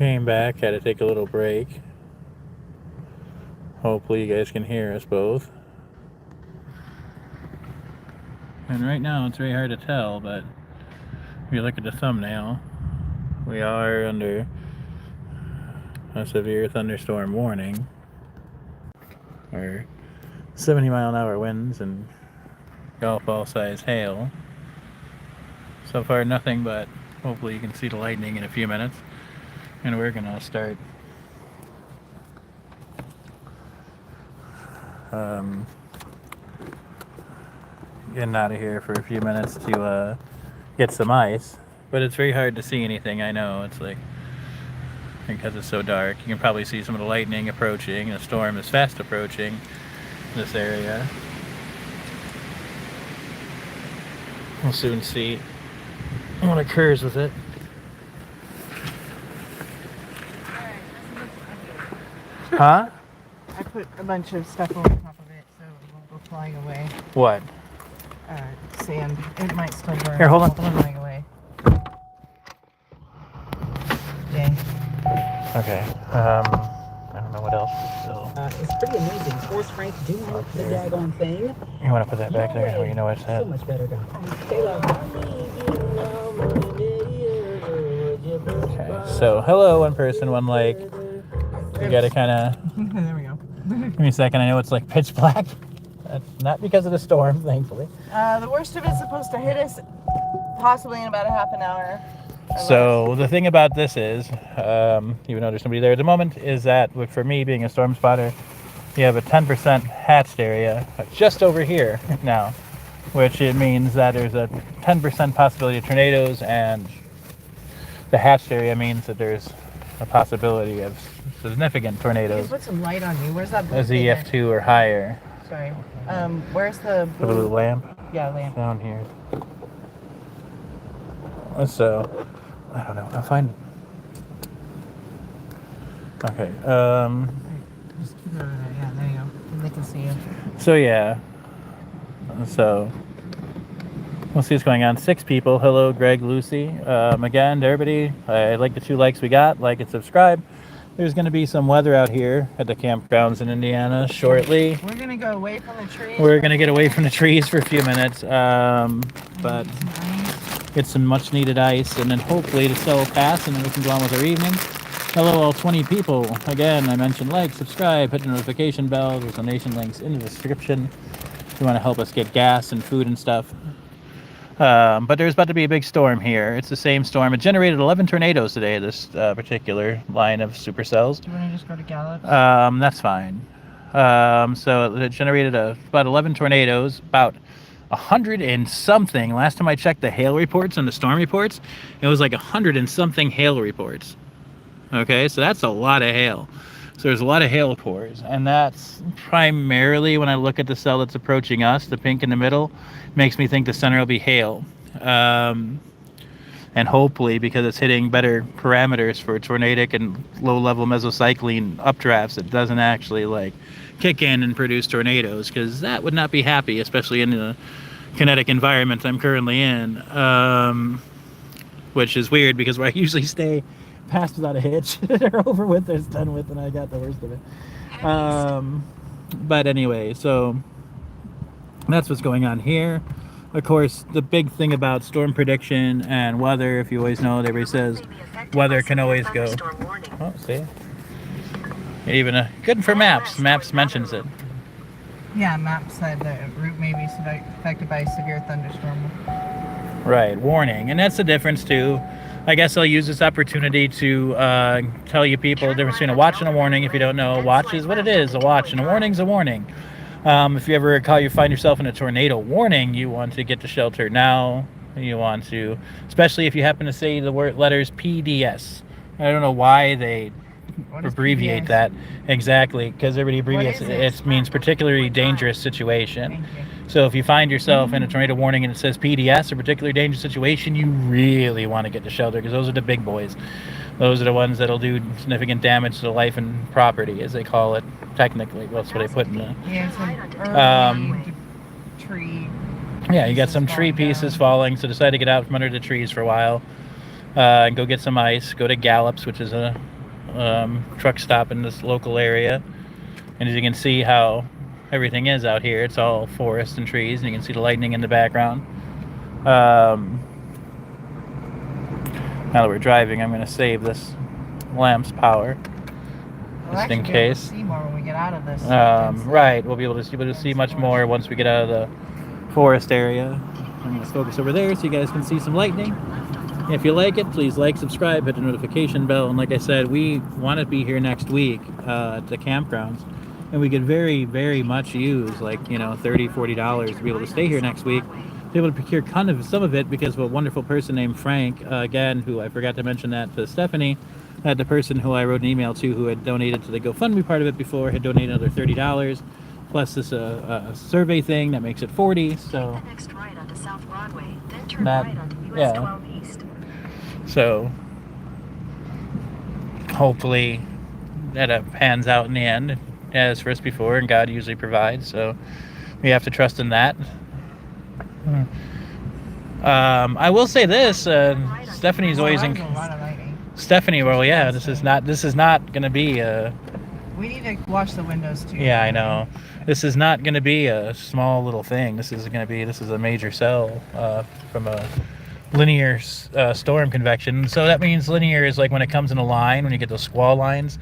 Came back, had to take a little break. Hopefully you guys can hear us both. And right now it's very hard to tell, but if you look at the thumbnail, we are under a severe thunderstorm warning, or 70-mile-an-hour winds and golf ball size hail. So far nothing, but hopefully you can see the lightning in a few minutes. And we're gonna start getting out of here for a few minutes to get some ice. But it's very hard to see anything, I know. It's like, because it's so dark. You can probably see some of the lightning approaching. The storm is fast approaching this area. We'll soon see what occurs with it. Huh? I put a bunch of stuff over top of it so it won't go flying away. What? Sand. It might still burn. Here, hold on. Flying away. Dang. Okay. I don't know what else is still. It's pretty amazing. Force Frank doing the daggone thing. You want to put that back there where you know it's at? So much better done. Okay. So, hello, one person, one like. You gotta kind of. There we go. Give me a second. I know it's like pitch black. That's not because of the storm, thankfully. The worst of it's supposed to hit us possibly in about a half an hour. So the thing about this is, even though there's nobody there at the moment, is that for me being a storm spotter, you have a 10% hatched area just over here now, which it means that there's a 10% possibility of tornadoes, and the hatched area means that there's a possibility of significant tornadoes. Put some light on you. Where's that blue As thing EF2 or higher. Sorry. Where's the The blue lamp? Yeah, lamp. Down here. So, I don't know. I'll find. Okay. Just keep it over there. Yeah, there you go. And they can see you. So yeah. So we'll see what's going on. 6 people. Hello, Greg, Lucy. Again, to everybody, I like the 2 likes we got. Like and subscribe. There's going to be some weather out here at the campgrounds in Indiana shortly. We're going to go away from the trees. We're going to get away from the trees for a few minutes, but get some much needed ice, and then hopefully the snow will pass, and then we can go on with our evening. Hello, all 20 people. Again, I mentioned like, subscribe, hit the notification bell. There's donation links in the description if you want to help us get gas and food and stuff. But there's about to be a big storm here. It's the same storm. It generated 11 tornadoes today, this particular line of supercells. Do you want to just go to Gallup? That's fine. So it generated about 11 tornadoes, about 100 and something. Last time I checked the hail reports and the storm reports, it was like 100 and something hail reports. Okay, so that's a lot of hail. So there's a lot of hail cores, and that's primarily when I look at the cell that's approaching us, the pink in the middle, makes me think the center will be hail. And hopefully, because it's hitting better parameters for tornadic and low-level mesocycline updrafts, it doesn't actually like kick in and produce tornadoes, because that would not be happy, especially in the kinetic environment I'm currently in, which is weird because where I usually stay passed without a hitch, they're over with, there's done with, and I got the worst of it. But anyway, so that's what's going on here. Of course, the big thing about storm prediction and weather, if you always know, everybody says weather can always go. Oh, see? Even good for maps. Maps mentions it. Yeah, map said the route may be affected by a severe thunderstorm. Right, warning. And that's the difference, too. I guess I'll use this opportunity to tell you people the difference between a watch and a warning. If you don't know, a watch is what it is, a watch, and a warning's a warning. If you ever find yourself in a tornado warning, you want to get to shelter now. You want to, especially if you happen to say the letters PDS. I don't know why they abbreviate that exactly, because everybody abbreviates it. It means particularly dangerous situation. So if you find yourself in a tornado warning and it says PDS, or particularly dangerous situation, you really want to get to shelter, because those are the big boys. Those are the ones that'll do significant damage to life and property, as they call it. Technically, that's what they put in the... Tree. Yeah, you got some tree pieces falling, so decide to get out from under the trees for a while and go get some ice. Go to Gallup's, which is a truck stop in this local area. And as you can see how everything is out here, it's all forest and trees, and you can see the lightning in the background. Now that we're driving, I'm going to save this lamp's power, just in case. See more when we get out of this. Right, we'll be able to see much more once we get out of the forest area. I'm going to focus over there so you guys can see some lightning. If you like it, please like, subscribe, hit the notification bell. And like I said, we want to be here next week at the campgrounds. And we could very, very much use like, $30, $40 to be able to stay here next week. Be able to procure some of it because of a wonderful person named Frank, again, who I forgot to mention that to Stephanie, that the person who I wrote an email to who had donated to the GoFundMe part of it before had donated another $30. Plus this survey thing that makes it $40. So Take the next right onto South Broadway, then turn that, right onto US yeah. 12 East. So hopefully that pans out in the end as first before, and God usually provides. So we have to trust in that. I will say this: Stephanie's always in. There's a lot of lightning. Stephanie, well, yeah, this is not going to be a. We need to wash the windows too. Yeah, I know. This is not going to be a small little thing. This is a major cell from a linear storm convection. So that means linear is like when it comes in a line, when you get those squall lines.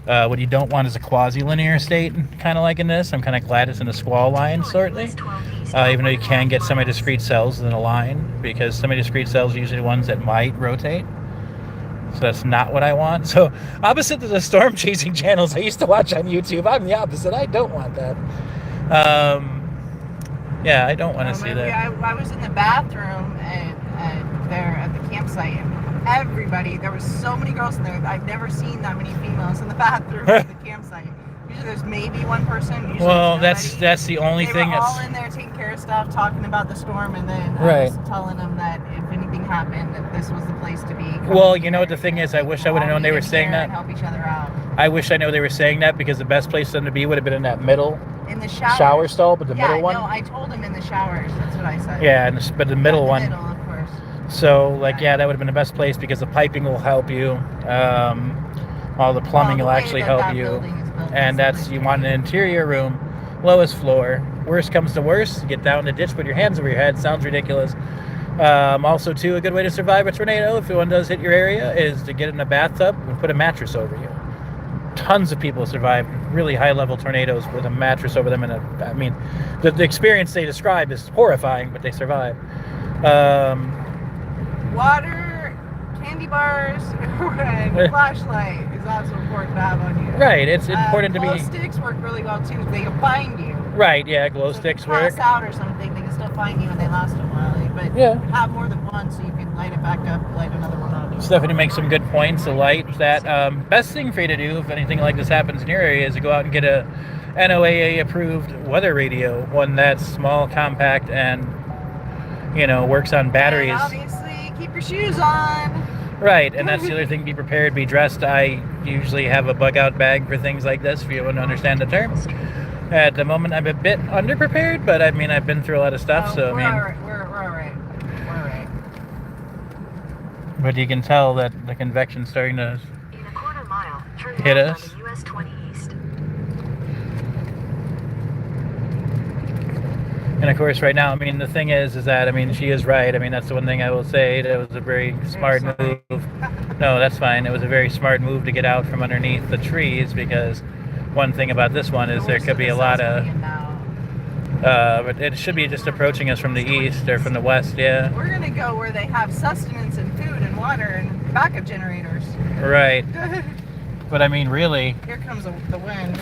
What you don't want is a quasi-linear state, kind of like in this. I'm kind of glad it's in a squall line, certainly. Even though you can get semi-discrete cells in a line, because semi-discrete cells are usually the ones that might rotate. So that's not what I want. So opposite to the storm chasing channels I used to watch on YouTube, I'm the opposite. I don't want that. Yeah, I don't want to see that. I was in the bathroom there at the campsite, and everybody, there was so many girls in there. I've never seen that many females in the bathroom at the campsite. Usually there's maybe one person. Usually well, that's the only thing. They were all in there taking care of stuff, talking about the storm, and then I was telling them that if anything happened, that this was the place to be. Well, you know what the thing is? I wish I would have known they were saying that. Help each other out. I wish I know they were saying that, because the best place for them to be would have been in that middle. In the shower stall, but the middle one. No, I told him in the showers. That's what I said. Yeah, but the middle one. Middle, of course. So, that would have been the best place, because the piping will help you. All the plumbing will actually help you. And you want an interior room, lowest floor. Worst comes to worst, you get down in the ditch, put your hands over your head. Sounds ridiculous. Also, too, a good way to survive a tornado, if one does hit your area, is to get in a bathtub and put a mattress over you. Tons of people survive really high-level tornadoes with a mattress over them. The experience they describe is horrifying, but they survive. Water, candy bars, and flashlight is also important to have on you. Right, it's important to be. Glow sticks work really well too. They can find you. Right, yeah, glow sticks work. Pass out or something, they can still find you, and they last a while. But have more than one, so you can light it back up, light another one up. Stephanie makes some good points. To light that. Best thing for you to do if anything like this happens in your area is to go out and get a NOAA approved weather radio, one that's small, compact, and works on batteries. And obviously, keep your shoes on. Right, and that's the other thing. Be prepared, be dressed. I usually have a bug-out bag for things like this, if you want to understand the term. At the moment, I'm a bit underprepared, but I've been through a lot of stuff, so we're all right. We're all right. But you can tell that the convection's starting to In a quarter mile, turn hit left us. onto US 20 East. And of course, right now, the thing is that, she is right. That's the one thing I will say. That was a very smart move. No, that's fine. It was a very smart move to get out from underneath the trees, because one thing about this one is there could be a lot of... but it should be just approaching us from the east or from the west, yeah. We're going to go where they have sustenance and food and water and backup generators. Right. But really... Here comes the wind.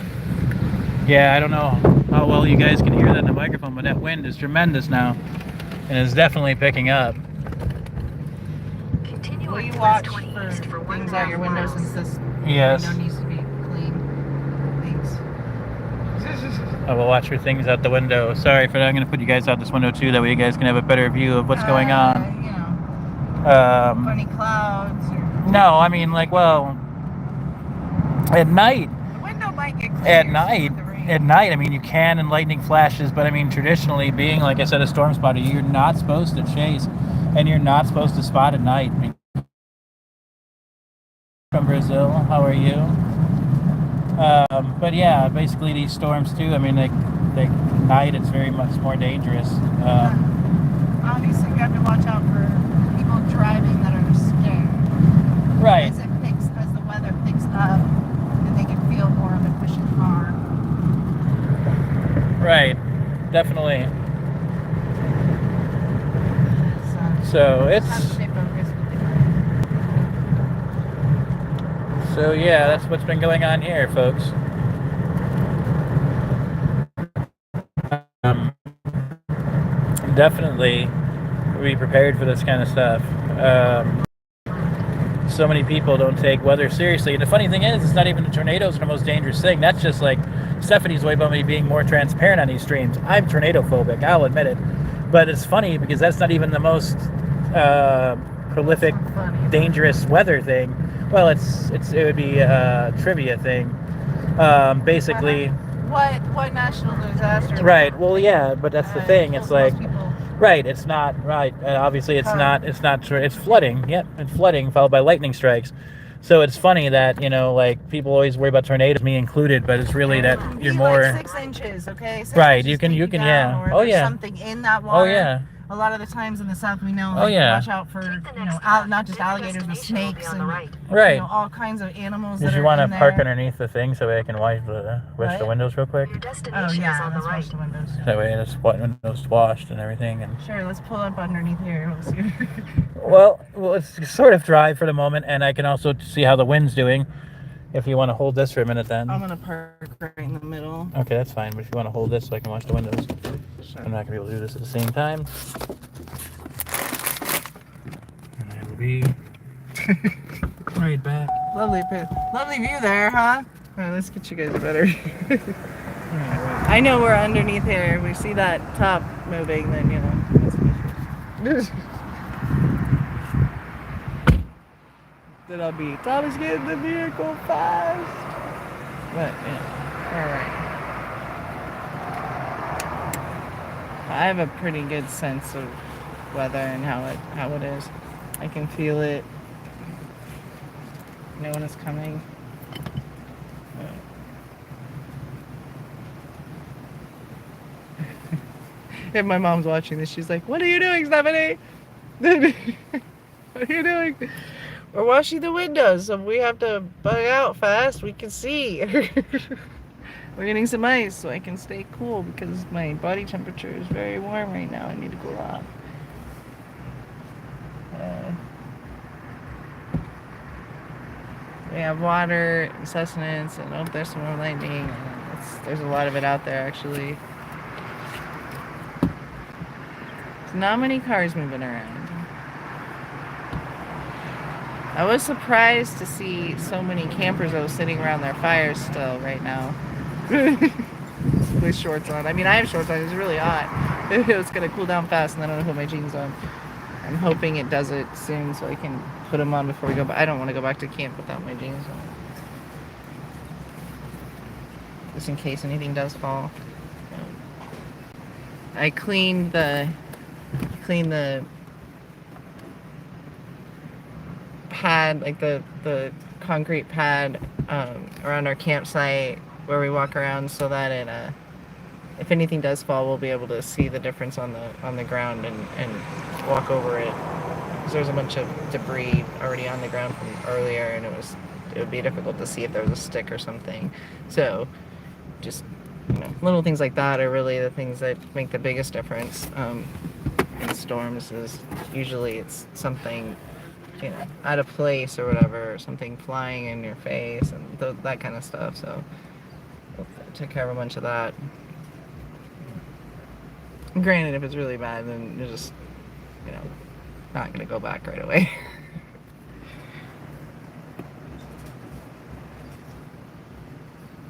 Yeah, I don't know how well you guys can hear that in the microphone, but that wind is tremendous now, and it's definitely picking up. Continue Will you on watch US 20 for East for things out your window miles. since this Yes. window needs to be clean? Thanks. I will watch for things out the window. Sorry for that. I'm going to put you guys out this window too, that way you guys can have a better view of what's going on. Funny clouds. Or... No, at night. The window might get clear. At night, you can in lightning flashes, but traditionally, being, like I said, a storm spotter, you're not supposed to chase, and you're not supposed to spot at night. from Brazil. How are you? But yeah, basically these storms too. I mean, they night it's very much more dangerous. Obviously, we have to watch out for people driving that are scared. Right. As the weather picks up, and they can feel more of it pushing hard. Right. Definitely. So have it's to stay focused with it. so yeah. That's what's been going on here, folks. Definitely be prepared for this kind of stuff. So many people don't take weather seriously, and the funny thing is, it's not even the tornadoes are the most dangerous thing. That's just like Stephanie's way about me being more transparent on these streams. I'm tornado phobic, I'll admit it, but it's funny because that's not even the most prolific, dangerous weather thing. Well, it would be a trivia thing. Basically, what national disaster? right. Well, yeah, but that's the thing. It's like. Most people. Right, it's not right. Obviously, it's not. It's not true. It's flooding. Yep, it's flooding followed by lightning strikes. So it's funny that like people always worry about tornadoes, me included, but it's really that you're more. Like 6 inches, okay? 6 Right, inches you can, down, yeah. Or Oh yeah. something in that water. Oh yeah. A lot of the times in the south, we know. Oh, yeah. Watch out for not just alligators, but snakes and Right. all kinds of animals. Did that you are want in to park there. underneath the thing so I can wipe the windows real quick? Your Oh destination yeah, is on the let's right. wash the windows. That way the windows washed and everything. And Sure, let's pull up underneath here. We'll see. well, it's sort of dry for the moment, and I can also see how the wind's doing. If you want to hold this for a minute, then. I'm gonna park right in the middle. Okay, that's fine. But if you want to hold this so I can wash the windows, Sure. I'm not gonna be able to do this at the same time. And I will be right back. Lovely view there, huh? All right, let's get you guys better. I know we're underneath here. We see that top moving, then then I'll be Thomas, get in the vehicle fast. But all right. I have a pretty good sense of weather and how it is. I can feel it. No one is coming. If my mom's watching this, she's like, "What are you doing, Stephanie? What are you doing? We're washing the windows, so we have to bug out fast. We can see. We're getting some ice so I can stay cool because my body temperature is very warm right now. I need to cool off." We have water, sustenance, and there's some more lightning. There's a lot of it out there, actually. There's not many cars moving around. I was surprised to see so many campers though sitting around their fires still right now. With shorts on. I mean, I have shorts on. It's really hot. It's gonna cool down fast, and then I'm gonna put my jeans on. I'm hoping it does it soon so I can put them on before we go. But I don't want to go back to camp without my jeans on. Just in case anything does fall. I cleaned the pad, like the concrete pad around our campsite where we walk around, so that it if anything does fall, we'll be able to see the difference on the ground and walk over it. Because there's a bunch of debris already on the ground from earlier, and it would be difficult to see if there was a stick or something. So just little things like that are really the things that make the biggest difference in storms. Is usually it's something out of place or whatever, or something flying in your face and that kind of stuff. So I took care of a bunch of that. Granted, if it's really bad, then you're just not gonna go back right away.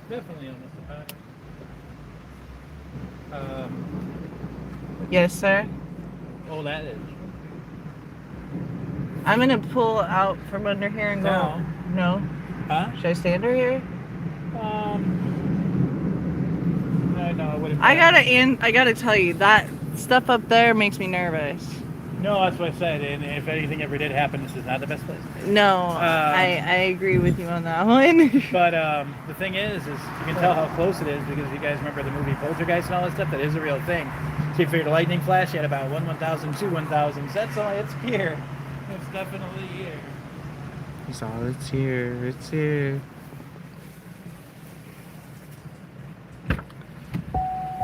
Definitely almost a pack. Yes, sir. Oh, that is. I'm gonna pull out from under here and go. No. Huh? Should I stay under here? No, I wouldn't. I gotta tell you, that stuff up there makes me nervous. No, that's what I said. And if anything ever did happen, this is not the best place. No, I agree with you on that one. But the thing is you can tell how close it is because if you guys remember the movie Poltergeist and all that stuff, that is a real thing. So you figured a lightning flash, you had about 1/1000, 2/1000. So that's all. It's here. It's definitely here. It's all. It's here. It's here.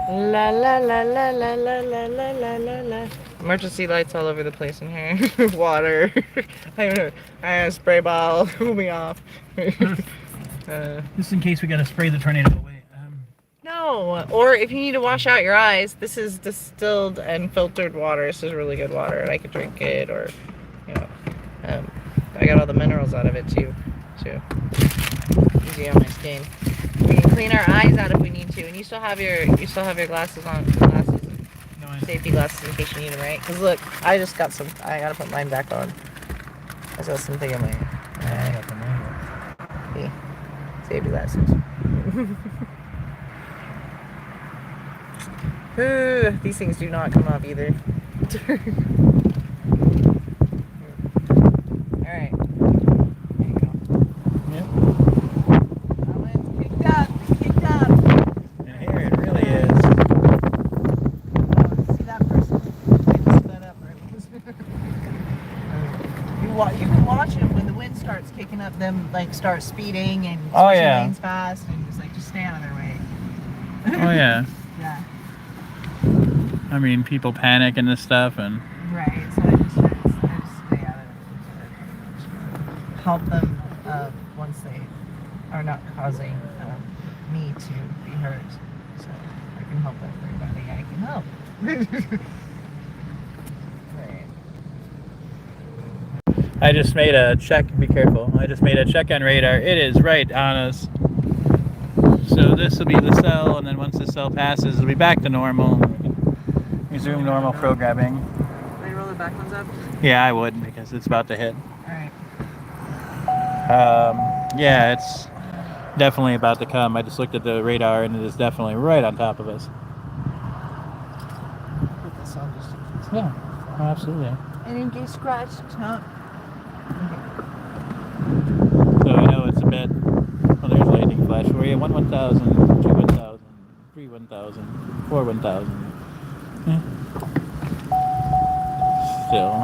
La la la la la la la la la la la. Emergency lights all over the place in here. Water. I have a spray ball. Move me off. Just in case we gotta spray the tornado away. No, or if you need to wash out your eyes, this is distilled and filtered water. This is really good water, and I could drink it, or you know, I got all the minerals out of it too. Easy on my skin. We can clean our eyes out if we need to, and you still have your glasses on, safety glasses in case you need them, right? Because look, I just got some. I gotta put mine back on. I got something in my. See, safety glasses. These things do not come off either. Alright. There you go. Yep. Oh, it's kicked up. It's kicked up. And here it really is. Oh, see that person? They just stood up, right? You can watch it when the wind starts kicking up, them like start speeding and Oh, switching yeah. lanes fast and just stay out of their way. Oh yeah. Yeah. I mean, people panic and this stuff, and Right, so I just stay out of it. Help them once they are not causing me to be hurt. So I can help everybody I can help. Right. I just made a check. Be careful. I just made a check on radar. It is right on us. So this will be the cell, and then once the cell passes, it'll be back to normal. Resume normal programming. Will you roll the back ones up? Yeah, I would because it's about to hit. Alright. Yeah, it's definitely about to come. I just looked at the radar, and it is definitely right on top of us. Put this on just in case. Yeah, absolutely. And in case scratched, huh? Okay. So I know it's a bit. Well, there's lightning flash for you. 1/1000, 2/1000, 3/1000, 4/1000. Yeah. Still.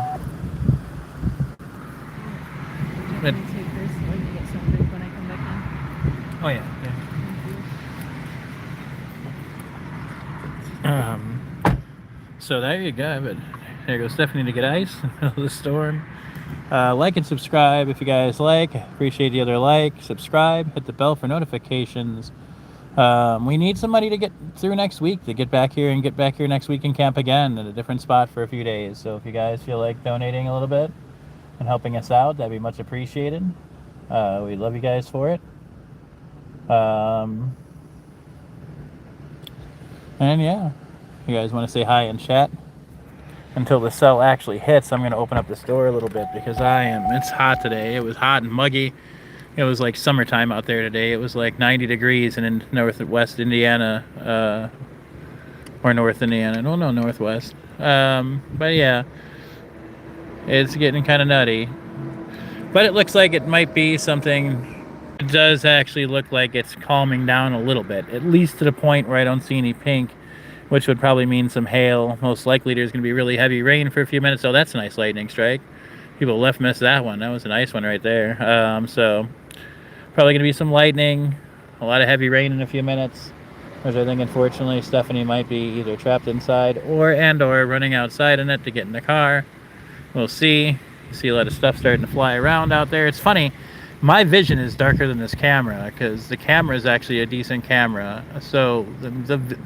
But, Take this so I can get some drink when I come back in. oh yeah. So there you go. But there goes Stephanie to get ice in the middle of the storm. Like and subscribe if you guys like. Appreciate the other like. Subscribe. Hit the bell for notifications. We need somebody to get through next week to get back here next week and camp again at a different spot for a few days. So if you guys feel like donating a little bit and helping us out, that'd be much appreciated. We love you guys for it. And yeah, you guys want to say hi and chat until the cell actually hits. I'm going to open up this door a little bit because it's hot today. It was hot and muggy. It was like summertime out there today. It was like 90 degrees in northwest Indiana, or North Indiana. No, northwest. But yeah, it's getting kind of nutty. But it looks like it might be something. It does actually look like it's calming down a little bit, at least to the point where I don't see any pink, which would probably mean some hail. Most likely there's going to be really heavy rain for a few minutes. Oh, that's a nice lightning strike. People left missed that one. That was a nice one right there. So probably going to be some lightning, a lot of heavy rain in a few minutes, which I think unfortunately Stephanie might be either trapped inside or running outside in it to get in the car. We'll see. You see a lot of stuff starting to fly around out there. It's funny. My vision is darker than this camera because the camera is actually a decent camera. So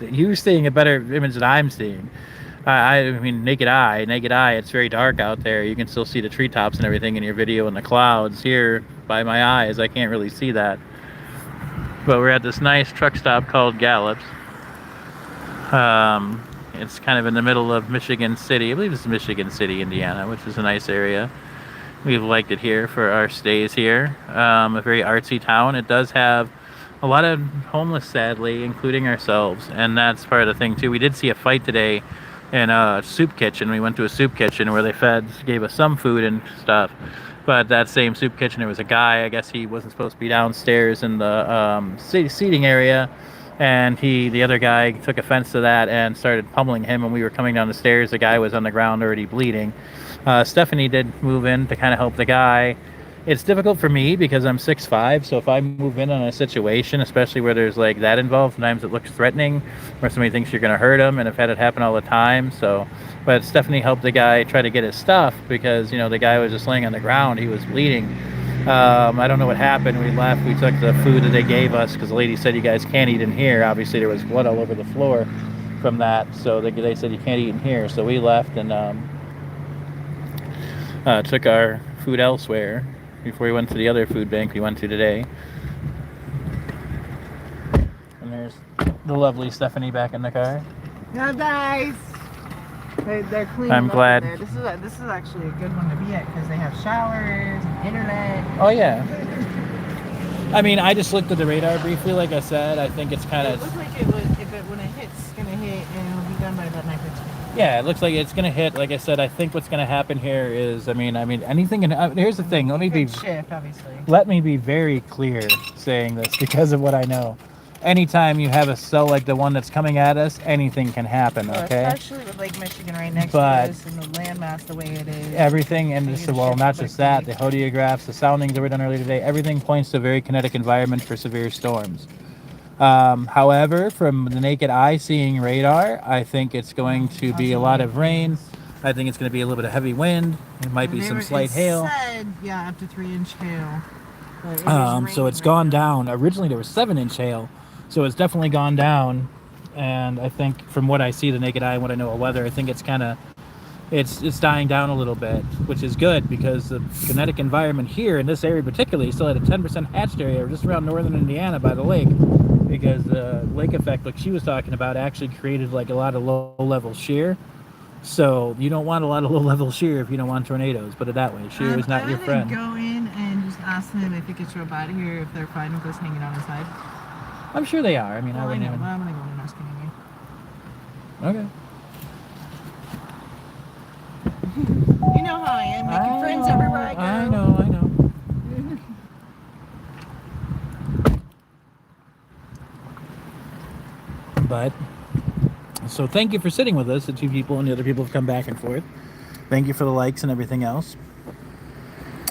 you're seeing a better image than I'm seeing. I mean, naked eye, it's very dark out there. You can still see the treetops and everything in your video and the clouds. Here, by my eyes, I can't really see that. But we're at this nice truck stop called Gallops. It's kind of in the middle of Michigan City. I believe it's Michigan City, Indiana, which is a nice area. We've liked it here for our stays here. A very artsy town. It does have a lot of homeless, sadly, including ourselves. And that's part of the thing, too. We did see a fight today in a soup kitchen. We went to a soup kitchen where they gave us some food and stuff. But that same soup kitchen, there was a guy. I guess he wasn't supposed to be downstairs in the seating area, and the other guy took offense to that and started pummeling him. When we were coming down the stairs, the guy was on the ground already bleeding. Stephanie did move in to kind of help the guy. It's difficult for me because I'm 6'5", so if I move in on a situation, especially where there's like that involved, sometimes it looks threatening, or somebody thinks you're going to hurt him, and I've had it happen all the time. So, but Stephanie helped the guy try to get his stuff because, you know, the guy was just laying on the ground, he was bleeding. I don't know what happened. We left, we took the food that they gave us because the lady said, you guys can't eat in here. Obviously there was blood all over the floor from that, so they said you can't eat in here. So we left and took our food elsewhere before we went to the other food bank we went to today. And there's the lovely Stephanie back in the car. Yeah, guys. They're cleaning I'm up glad. in there. This is actually a good one to be at because they have showers, and internet. Oh yeah. I mean, I just looked at the radar briefly. Like I said, I think it's kind It of. looks like when it hits, it's gonna hit and it'll be done by about 9:15. Yeah, it looks like it's gonna hit. Like I said, I think what's gonna happen here is, I mean, anything. Here's the thing. Let me be. Good shift, obviously. Let me be very clear saying this because of what I know. Anytime you have a cell like the one that's coming at us, anything can happen. Well, Okay. especially with Lake Michigan right next But to us and the landmass the way it is. Everything in this, You get well, shipped not by just that, the fleet. hodiographs, the soundings that were done earlier today, everything points to a very kinetic environment for severe storms. However, from the naked eye seeing radar, I think it's going to be a lot of rain. I think it's going to be a little bit of heavy wind. It might be some slight hail. Said, yeah, up to 3-inch hail. But it is So raining it's right gone now. down. Originally there was 7-inch hail, so it's definitely gone down. And I think from what I see, the naked eye and what I know of weather, I think it's kind of it's dying down a little bit, which is good because the kinetic environment here in this area particularly still at a 10% hatched area just around northern Indiana by the lake, because the lake effect, like she was talking about, actually created like a lot of low-level shear. So you don't want a lot of low-level shear if you don't want tornadoes. Put it that way. Shear is not your I friend. would go in and just ask them if it gets drove out of here, if they're fine with us hanging out inside. I'm sure they are. I mean, Well, I I wouldn't know, even. but I'm gonna go in and ask anyway. Okay. You know how I am, making friends everywhere I go. I know. But, so thank you for sitting with us, the two people, and the other people have come back and forth. Thank you for the likes and everything else.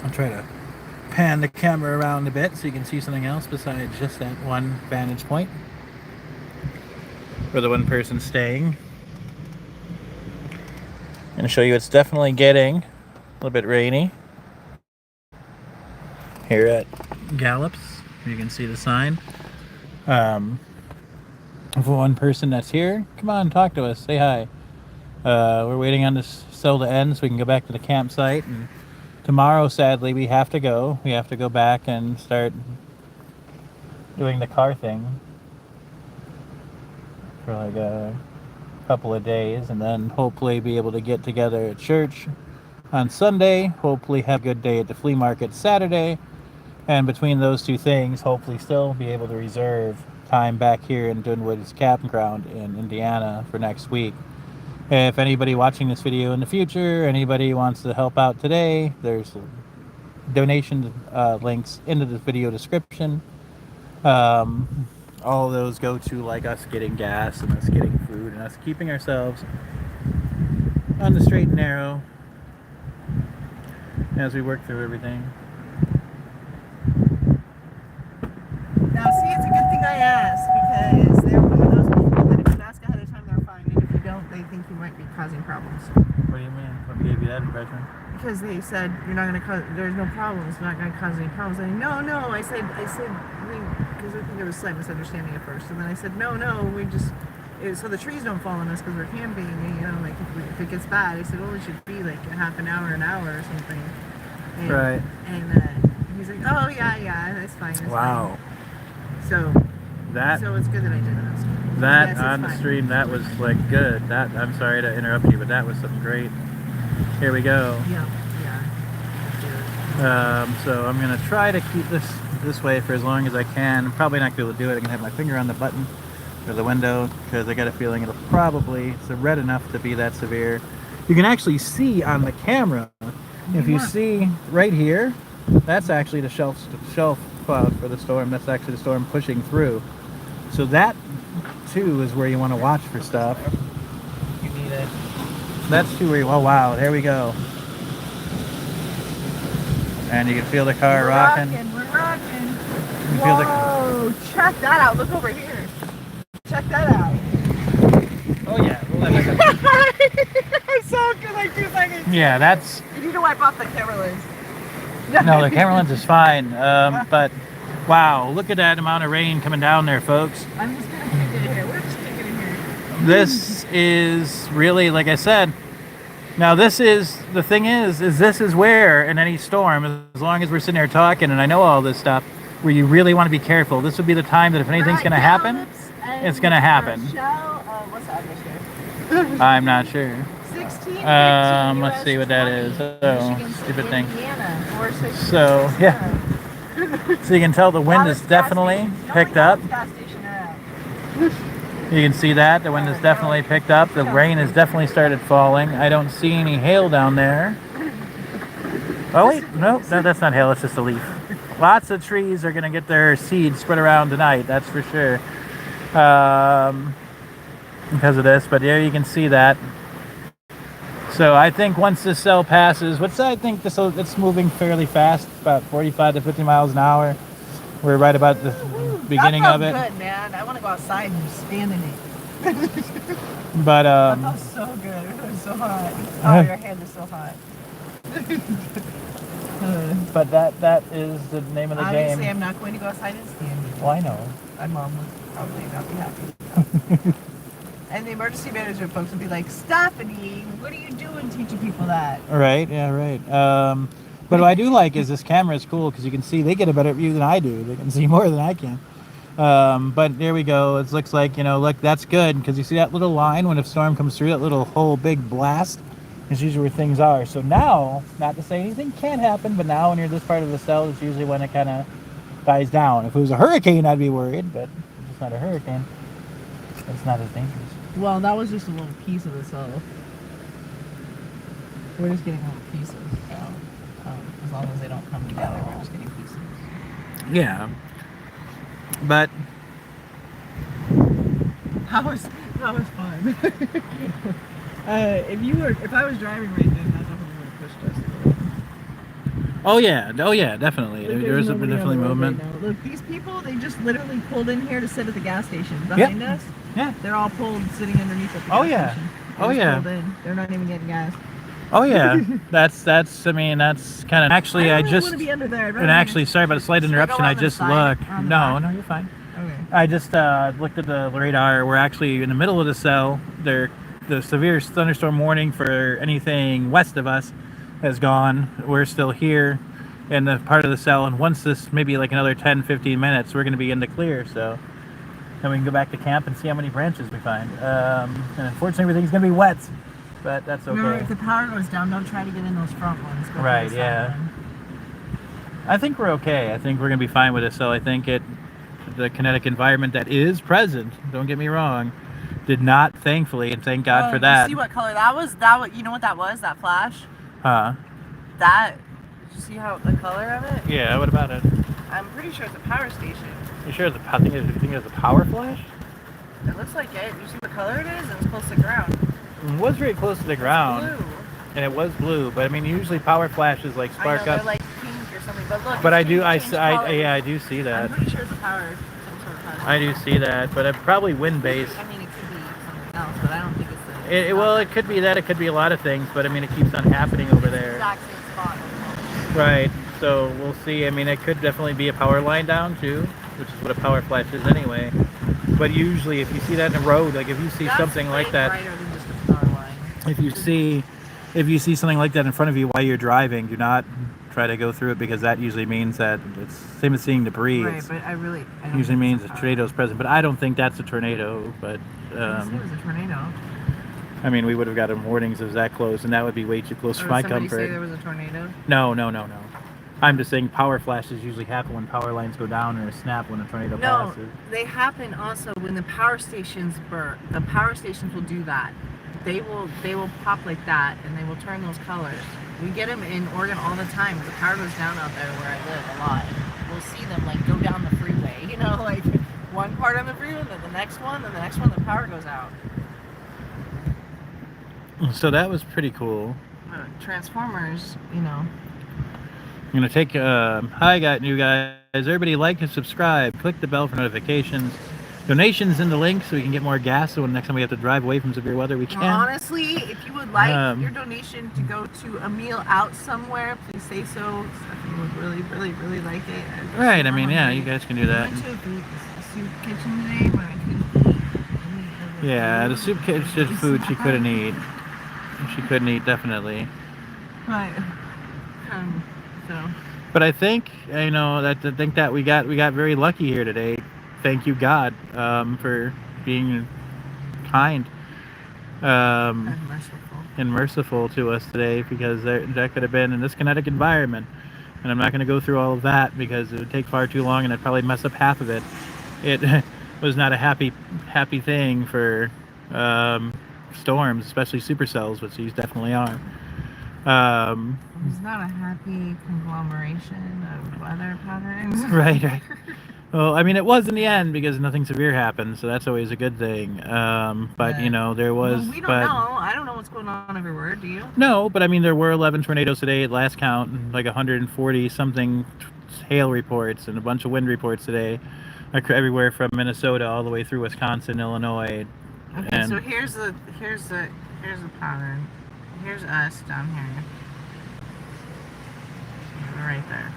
I'll try to pan the camera around a bit so you can see something else besides just that one vantage point for the one person staying. I'm going to show you it's definitely getting a little bit rainy here at Gallops. You can see the sign. For one person that's here, come on, talk to us, say hi. We're waiting on this cell to end so we can go back to the campsite. And tomorrow, sadly, we have to go. We have to go back and start doing the car thing for like a couple of days, and then hopefully be able to get together at church on Sunday, hopefully have a good day at the flea market Saturday, and between those two things, hopefully still be able to reserve time back here in Dunwood's campground in Indiana for next week. If anybody watching this video in the future, anybody wants to help out today, there's donation links into the video description. All of those go to like us getting gas and us getting food and us keeping ourselves on the straight and narrow as we work through everything. Now, see, it's a good thing I asked because they're one of those people that if you ask ahead of time, they're fine, and if you don't, they think you might be causing problems. What do you mean? What gave you that impression? Because they said you're not going to cause. There's no problems. You're not going to cause any problems. And no. I said, because I think there was slight misunderstanding at first, and then I said, no, we just. So the trees don't fall on us because we're camping. And, you know, like if it gets bad, I said, well, it should be like a half an hour or something. And, Right. And he's like, oh yeah, that's fine. That's Wow. Fine. So it's good that I did ask. That Yes, it's on the fine. stream, that was like good. That, I'm sorry to interrupt you, but that was some great. Here we go. Yeah. So I'm gonna try to keep this way for as long as I can. I'm probably not gonna be able to do it. I'm gonna have my finger on the button or the window, because I got a feeling it'll probably, it's red enough to be that severe. You can actually see on the camera, if you see right here, that's actually the shelf cloud for the storm. That's actually the storm pushing through. So that too is where you want to watch for stuff. You need it. That's too where you, oh wow, there we go. And you can feel the car We're rocking. We're rocking. You can feel the, Whoa, check that out. Look over here. Check that out. oh yeah, we'll let that go. I'm so good, like 2 seconds. Yeah, that's, You need to wipe off the camera lens. no, the camera lens is fine. But wow, look at that amount of rain coming down there, folks. I'm just gonna kick it in here. We're just kicking in here. This is really, like I said, now this is, the thing is this is where in any storm, as long as we're sitting here talking and I know all this stuff, where you really want to be careful. This would be the time that if anything's going to happen, it's going to happen. What's the address here? I'm not sure. 1615 Let's see what that is. Oh, stupid thing. Indiana, 462. So, yeah. So you can tell the wind is definitely picked up. You can see that the wind is definitely picked up. The rain has definitely started falling. I don't see any hail down there. Oh wait, no, that's not hail. It's just a leaf. Lots of trees are going to get their seeds spread around tonight. That's for sure. Because of this, but there you can see that. So I think once this cell passes, I think it's moving fairly fast, about 45 to 50 miles an hour. We're right about the beginning of it. That felt good, man. I want to go outside and just stand in it. But That felt so good. It was so hot. Oh, your hand is so hot. but that is the name of the Obviously, game. I'm not going to go outside and stand. Well, I know. My mom would probably not be happy. And the emergency management folks would be like, Stephanie, what are you doing teaching people that? Right, yeah, right. But what I do like is this camera is cool because you can see, they get a better view than I do. They can see more than I can. But there we go. It looks like, look, that's good because you see that little line when a storm comes through, that little whole big blast is usually where things are. So now, not to say anything can't happen, but now when you're this part of the cell, it's usually when it kind of dies down. If it was a hurricane, I'd be worried, but if it's not a hurricane, it's not as dangerous. Well, that was just a little piece of the cell. We're just getting little pieces. So, as long as they don't come together, we're just getting pieces. Yeah. But That was fun. If I was driving right then, that definitely would have pushed us. oh yeah, definitely. Like, There's nobody on definitely the road movement. right now. Look, these people, they just literally pulled in here to sit at the gas station behind us. Yeah. They're all pulled sitting underneath at the Oh, gas yeah. station. Oh, Just yeah. pulled in. They're not even getting gas. Oh yeah. that's kind of actually I I don't really just want to be under there. I'd rather and actually sorry about a slight Should I go interruption. I around the just side, looked. around the No, back? no, you're fine. Okay. I just looked at the radar. We're actually in the middle of the cell. The severe thunderstorm warning for anything west of us has gone. We're still here in the part of the cell, and once this maybe like another 10-15 minutes, we're going to be in the clear. So then we can go back to camp and see how many branches we find. And unfortunately, everything's going to be wet, but that's okay. Remember, if the power goes down, don't try to get in those front ones. Go to Right, the side yeah. one. I think we're okay. I think we're going to be fine with this. So I think the kinetic environment that is present, don't get me wrong, did not, thankfully, and thank God for that. You see what color that was? You know what that was? That flash? Huh? Did you see how the color of it? Yeah, what about it? I'm pretty sure it's a power station. You sure it's you think it's a power flash? It looks like it. You see what color it is? And it's close to the ground. It was very close to the ground. Blue. And it was blue, but I mean, usually power flashes like spark I know, up. they're like pink or something, but look. But it's I do, changed colors. yeah, I do see I'm that. pretty sure it's a power, some sort of power. I do see that, but probably wind based. I mean, it could be something else, but I don't think it's the. Well, it could be that. It could be a lot of things, but I mean, it keeps on happening over there. Exact same spot. Right. So we'll see. I mean, it could definitely be a power line down too, which is what a power flash is anyway. But usually, if you see that in a road, like if you see That's something like way that, brighter than just a power line. if you see something like that in front of you while you're driving, do not try to go through it because that usually means that it's same as seeing debris. Right, It's but I don't usually think means it's a power tornado is present, but I don't think that's a tornado. But line. It was a tornado. I mean, we would have gotten warnings if it was that close, and that would be way too close for Or my somebody comfort. say there was a tornado? No. I'm just saying power flashes usually happen when power lines go down, or a snap when a tornado No, passes. they happen also when the power stations burn. The power stations will do that. They will pop like that, and they will turn those colors. We get them in Oregon all the time. The power goes down out there where I live a lot. We'll see them like go down the freeway. You know, like one part on the freeway, then the next one, then the next one. The power goes out. So that was pretty cool. Transformers, you know. I'm gonna take. Hi, got new guys. Everybody like and subscribe. Click the bell for notifications. Donations in the link so we can get more gas. So when next time we have to drive away from severe weather, we can. Honestly, if you would like your donation to go to a meal out somewhere, please say so. Stephanie would really, really, really like it. Right. I mean, yeah, you guys can do that. I went to a soup kitchen today, but I couldn't eat. Yeah, the soup kitchen food she couldn't eat. She couldn't eat, definitely. But so. But I think that we got very lucky here today. Thank you, God, for being kind and merciful to us today, because that could have been in this kinetic environment. And I'm not going to go through all of that because it would take far too long and I'd probably mess up half of it. It was not a happy thing for storms, especially supercells, which these definitely are. It's not a happy conglomeration of weather patterns. Right. Well, I mean, it was in the end because nothing severe happened, so that's always a good thing. But you know, there was. Well, we don't know. I don't know what's going on everywhere. Do you? No, but I mean, there were 11 tornadoes today at last count, like 140 something hail reports and a bunch of wind reports today, everywhere from Minnesota all the way through Wisconsin, Illinois. Okay, and so here's the pattern. Here's us down here. We're right there.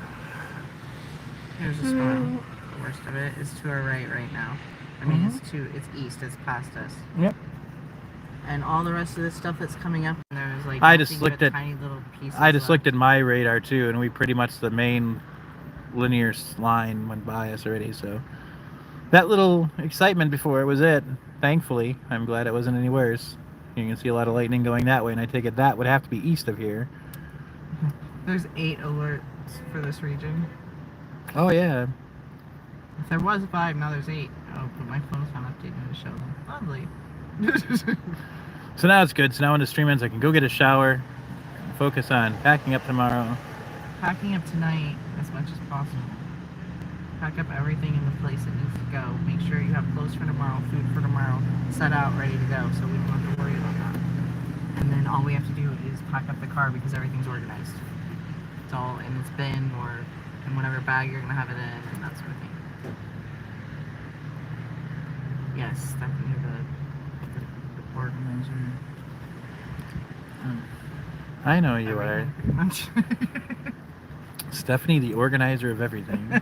Here's the storm. The worst of it is to our right now. I mean, it's east. It's past us. Yep. And all the rest of the stuff that's coming up, and there's like I just looked at tiny little pieces. I just looked at my radar too, and we pretty much the main linear line went by us already. So that little excitement before it was it. Thankfully, I'm glad it wasn't any worse. You can see a lot of lightning going that way, and I take it that would have to be east of here. There's 8 alerts for this region. Oh yeah. If there was 5, now there's 8. Oh, but my phone's not updating to show them. Lovely. So now it's good. So now when the stream ends, I can go get a shower, focus on packing up tomorrow. Packing up tonight as much as possible. Pack up everything in the place it needs to go. Make sure you have clothes for tomorrow, food for tomorrow, set out, ready to go, so we don't have to worry about that. And then all we have to do is pack up the car because everything's organized. It's all in its bin or in whatever bag you're going to have it in and that sort of thing. Yes, definitely the organizer. I know you are. Pretty much. Stephanie, the organizer of everything.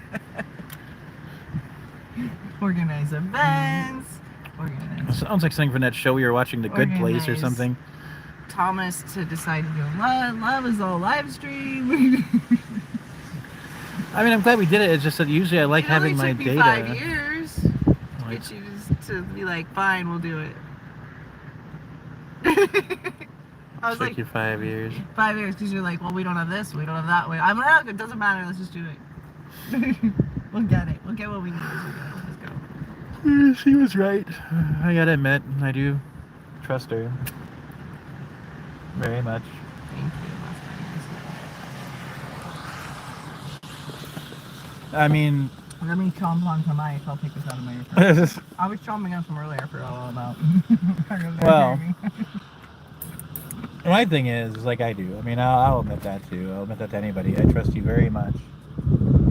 Organize events. Organize. Sounds like something from that show we were watching, The Good Place or Organize. something. Thomas to decide to do love is all live stream. I mean, I'm glad we did it. It's just that usually I like It having only my took me data. 5 years to Like- get you to be like, fine, we'll do it. I was Took like, you 5 years. 5 years, because you're like, well, we don't have this, we don't have that. I'm like, it doesn't matter, let's just do it. We'll get it. We'll get what we need. Let's go. She was right. I gotta admit, I do trust her very much. Thank you. I mean, Let me chomp on some mic. I'll take this out of my earphone. I was chomping on some earlier. I forgot all about. Well, my thing is like I do. I mean, I'll admit that too. I'll admit that to anybody. I trust you very much.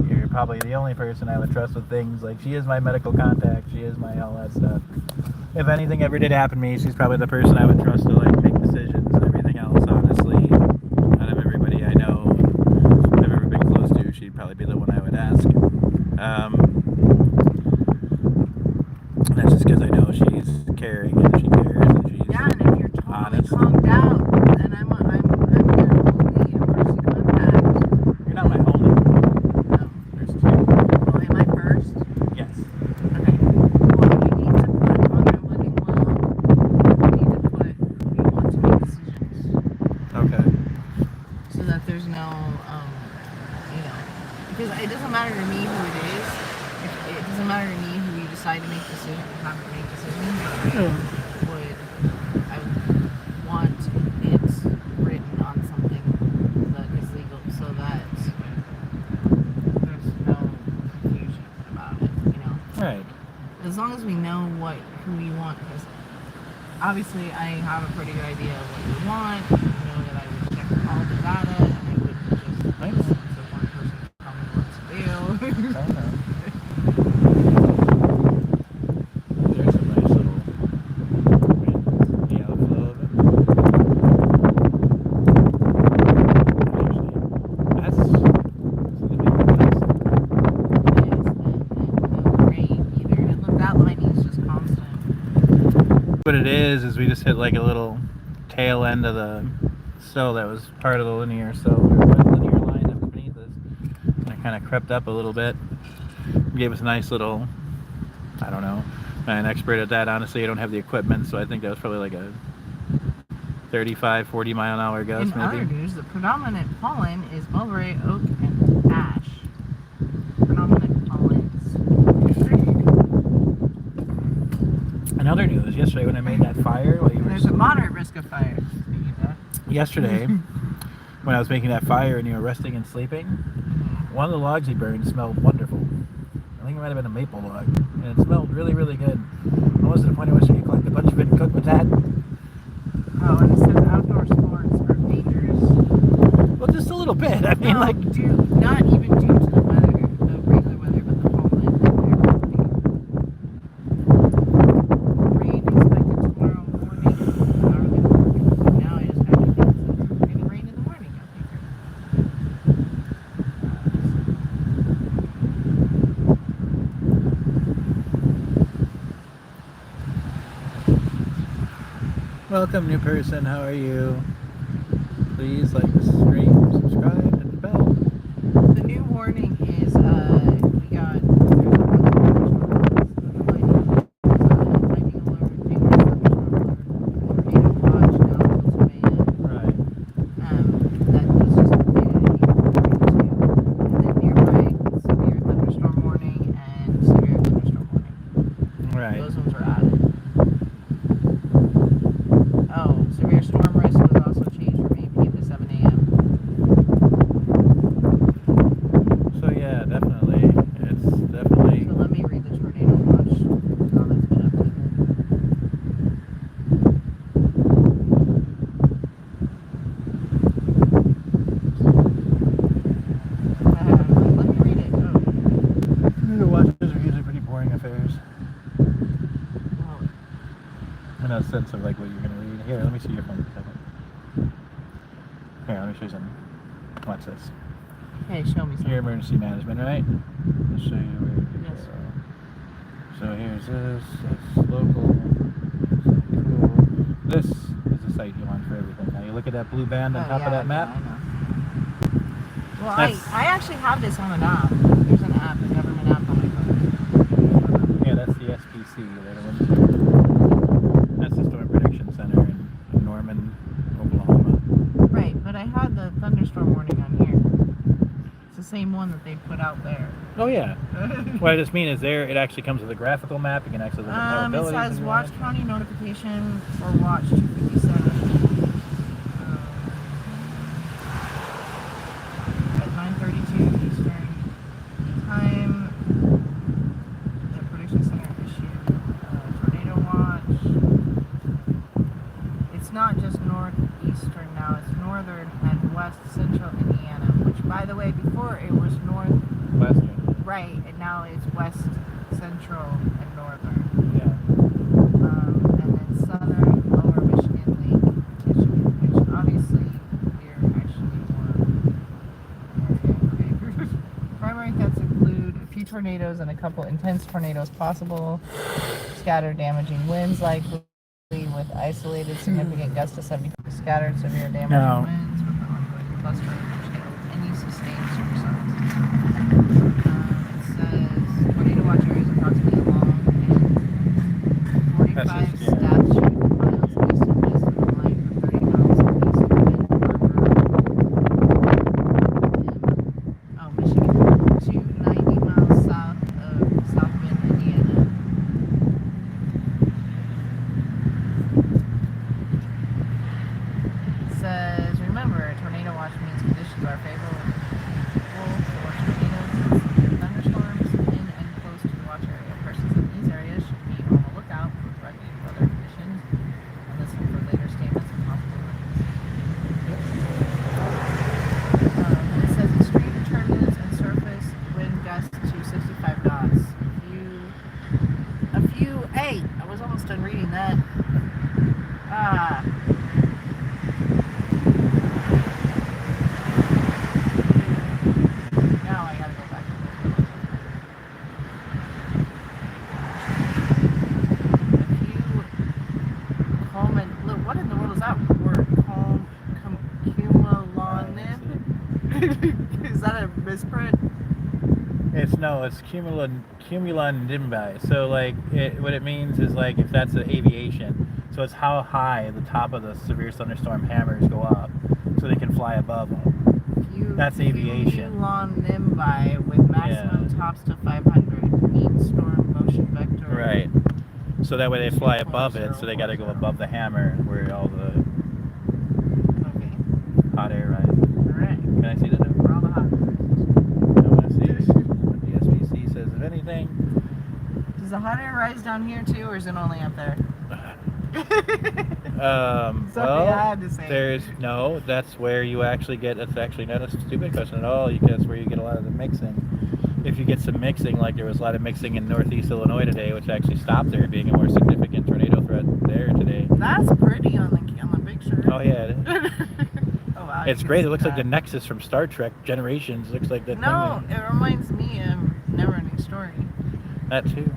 You're probably the only person I would trust with things. Like, she is my medical contact. She is my all that stuff. If anything ever did happen to me, she's probably the person I would trust to like make decisions and everything else. Honestly, out of everybody I know, I've ever been close to, she'd probably be the one I would ask. That's just because I know she's caring and she cares and she's and if you're totally honest. calmed out, then I'm your only emergency contact. You're not my only. No, there's 2. Well, am I first? Yes. Okay. Well, we need to put on our living will. We need to put we want to make decisions Okay. so that there's no you know, because it doesn't matter to me who it is. It doesn't matter to me who you decide to make decisions, have to make decisions. I would want it written on something that is legal so that there's no confusion about it, you know. Right. As long as we know who we want, because obviously I have a pretty good idea of what we want. I know that I would check all the data and I wouldn't just listen to one person tell me what to do. I know. There's a nice little wind, the outflow of it. Actually, that's the big place. No rain either. And look, that lightning is just constant. What it is we just hit like a little tail end of the cell that was part of the linear linear line up beneath us. And it kind of crept up a little bit. Gave us a nice little, I don't know, I'm an expert at that. Honestly, I don't have the equipment, so I think that was probably like a 35, 40 mile an hour gust, In maybe. other news, the predominant pollen is mulberry, oak, and ash. Predominant pollens. In other news, yesterday when I made that fire, while you were There's a moderate risk of fire. Speaking of that. yesterday when I was making that fire and you were resting and sleeping, one of the logs he burned smelled wonderful. I think it might have been a maple log, and it smelled really, really good. Almost to the point I wish you could collect a bunch of it and cook with that. Oh, and it says outdoor sports are dangerous. Well, just a little bit. I mean, No, like, not even due to the weather, the regular weather, but the pollen and everything. Rain expected tomorrow morning. Early morning. Now I just have to think it's going to rain in the morning. welcome, new person. How are you? Please like the stream, subscribe, hit the bell. The new warning is we got lightning alert, dangerous tornado watch now until 2 a.m. Right. That was just updated and then nearby severe thunderstorm warning and severe thunderstorm warning. Right. Those ones were added. Oh, severe storm risk was also changed from 8 p.m. to 7 a.m. So yeah, definitely. It's definitely. So let me read the tornado watch. Now that's been updated. Let me read it. Oh. Tornado watches are usually pretty boring affairs. Well, In a sense of like what you're gonna read. Here, let me see your phone for a second. Here, let me show you something. Watch this. hey, show me something. Your emergency management, right? I'll show you where you Yes, go. sir. So here's this. That's local. Cool. This is the site you want for everything. Now you look at that blue band on Oh, top yeah, of that map. I know. Well, That's- I actually have this on an app. There's an app, a government app on my phone. Yeah, that's the SPC. They're the ones. That's the Storm Prediction Center in Norman, Oklahoma. Right, but I had the thunderstorm warning on here. It's the same one that they put out there. Oh yeah. What I just mean is there it actually comes with a graphical map. You can access the It probabilities. says if you watch want. county notification for watch 257. At 9:32 Eastern time, the prediction center issued tornado watch. It's not just northeastern now; it's northern and west central Indiana. Which, by the way, before it was north. Western. Right, and now it's west, central, and northern. Yeah. And then southern, lower Michigan, Lake Michigan, which obviously we're actually more area. Primary threats include a few tornadoes and a couple intense tornadoes possible, scattered damaging winds likely with isolated significant gusts to 70, scattered severe damaging No. winds with an ongoing cluster of any sustained supercells. It says tornado watch area is approximately along and 45 That's just, yeah. statute miles east of this line for 30 miles east of Wind River. Oh, Is that a misprint? It's cumulonimbus. So like what it means is like if that's the aviation. So it's how high the top of the severe thunderstorm hammers go up, so they can fly above them. That's aviation. Cumulonimbi with maximum tops to 500 mean storm motion vector. Right. So that way they fly above it. So they got to go above the hammer where all the hot air rises. Alright. Can I see that? Where all the hot I want to see what the SVC says, if anything. Does the hot air rise down here too, or is it only up there? Something I had to say. That's where you actually get, that's actually not a stupid question at all. That's where you get a lot of the mixing. If you get some mixing, like there was a lot of mixing in Northeast Illinois today, which actually stopped there being a more significant tornado threat there today. That's pretty on the picture. Oh yeah. Oh wow. It's great. It looks like the Nexus from Star Trek Generations. Looks like that. No, it reminds me of Neverending Story. That too.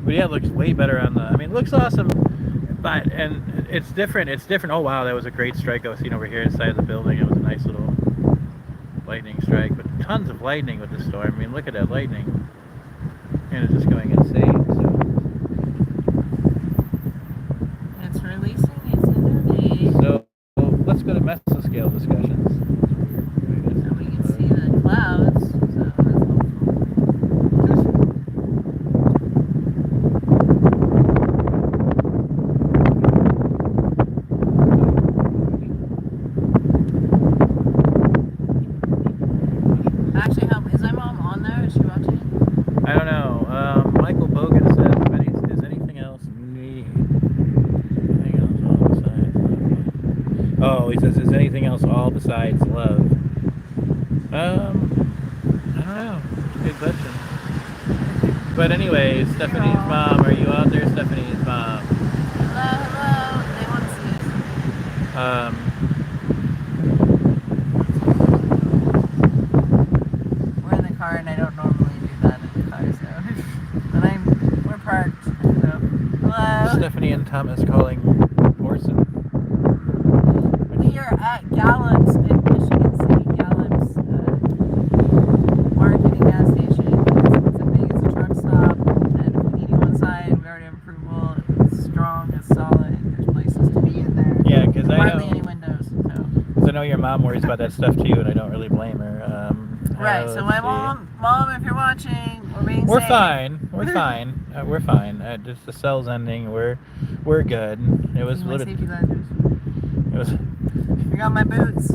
But yeah, it looks way better on the. I mean, it looks awesome. But and it's different. It's different. Oh wow, that was a great strike I was seeing over here inside of the building. It was a nice little lightning strike. But tons of lightning with the storm. I mean, look at that lightning. And it's just going insane. So. It's releasing its energy. So let's go to mesoscale discussions. So we can see the clouds. So that's helpful. Actually, is my mom on there? Is she watching? I don't know. Michael Bogan says, is anything else neat? Anything else all besides love? Oh, he says, is anything else all besides love? I don't know. Good question. But anyway, Stephanie's mom, are you out there, Stephanie's mom? Hello. They want to see us. We're in the car, and I don't normally do that in the car, so. But we're parked. So, hello. Stephanie and Thomas calling Orson. We are at Gallup's in Michigan City. Gallup's marketing gas station. It's a truck stop, and if we need you on site, we already have approval. It's strong, it's solid. There's places to be in there. Yeah, because I Hardly know. any windows. So. 'Cause I know your mom worries about that stuff too, and I don't really blame her. Right. So my mom, if you're watching, we're being We're safe. fine. We're fine. We're fine. Just the cell's ending. We're good. It was My little. safety glasses. It was. I got my boots.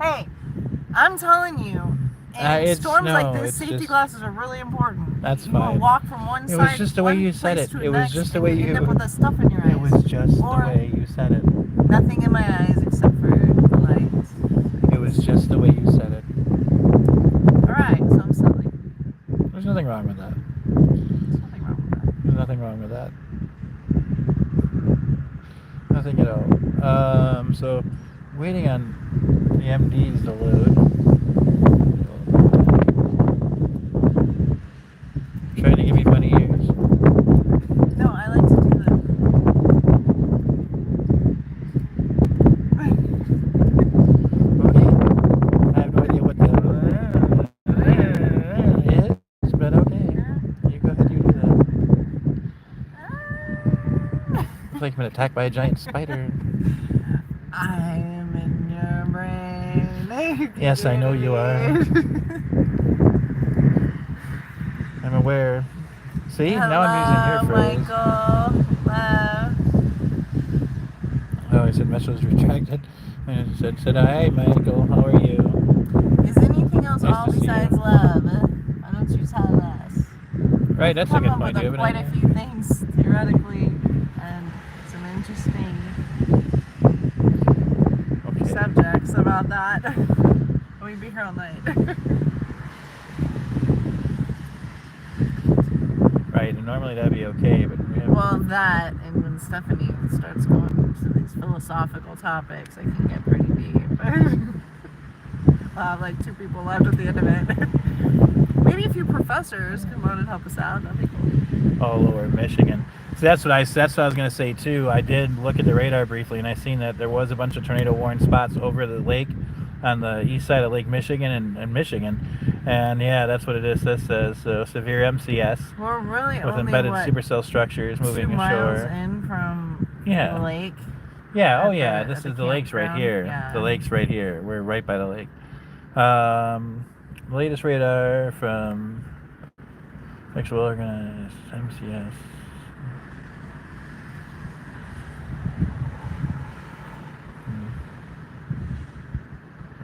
Hey, I'm telling you, in storms like this, safety glasses are really important. That's you fine. want to walk from one It side. was just the way you said it. It was just the way you. End up with that stuff in your eyes. It was just the Or way you said it. nothing in my eyes except for the lights. It was just the way you said it. All right, so I'm silly. There's nothing wrong with that. There's nothing wrong with that. There's nothing wrong with that. Nothing at all. So waiting on the MDs to load. Trying to give you funny ears. No, I like to do that. Okay. I have no idea what the is, but okay. You go ahead, you do that. It's like I've been attacked by a giant spider. I am in your brain. Yes, I know you are. I'm aware. See? Now I'm using her phrase. Michael. Hello. Oh, I said message was retracted. And it said, hi, Michael. How are you? Is anything else Nice all to see you. besides love? Why don't you tell us? Right, that's a Come good up point. with Do you have quite an a idea? few things theoretically and some interesting Okay. subjects about that. We'd be here all night. Right, and normally that'd be okay, but we have... Well, that, and when Stephanie starts going to these philosophical topics, I can get pretty deep. I'll have like 2 people left at the end of it. Maybe a few professors come on and help us out. That'd be cool. all over Michigan. So that's what I was going to say too. I did look at the radar briefly, and I seen that there was a bunch of tornado warning spots over the lake on the east side of Lake Michigan and Michigan. And yeah, that's what it is. This says so severe MCS We're really with only embedded what, supercell structures 2 moving miles ashore. in from Yeah. the lake. Yeah, oh At yeah, the- this at the is the lake's right campground? here. Yeah. The lake's right here. We're right by the lake. Latest radar from Sexual Organized MCS.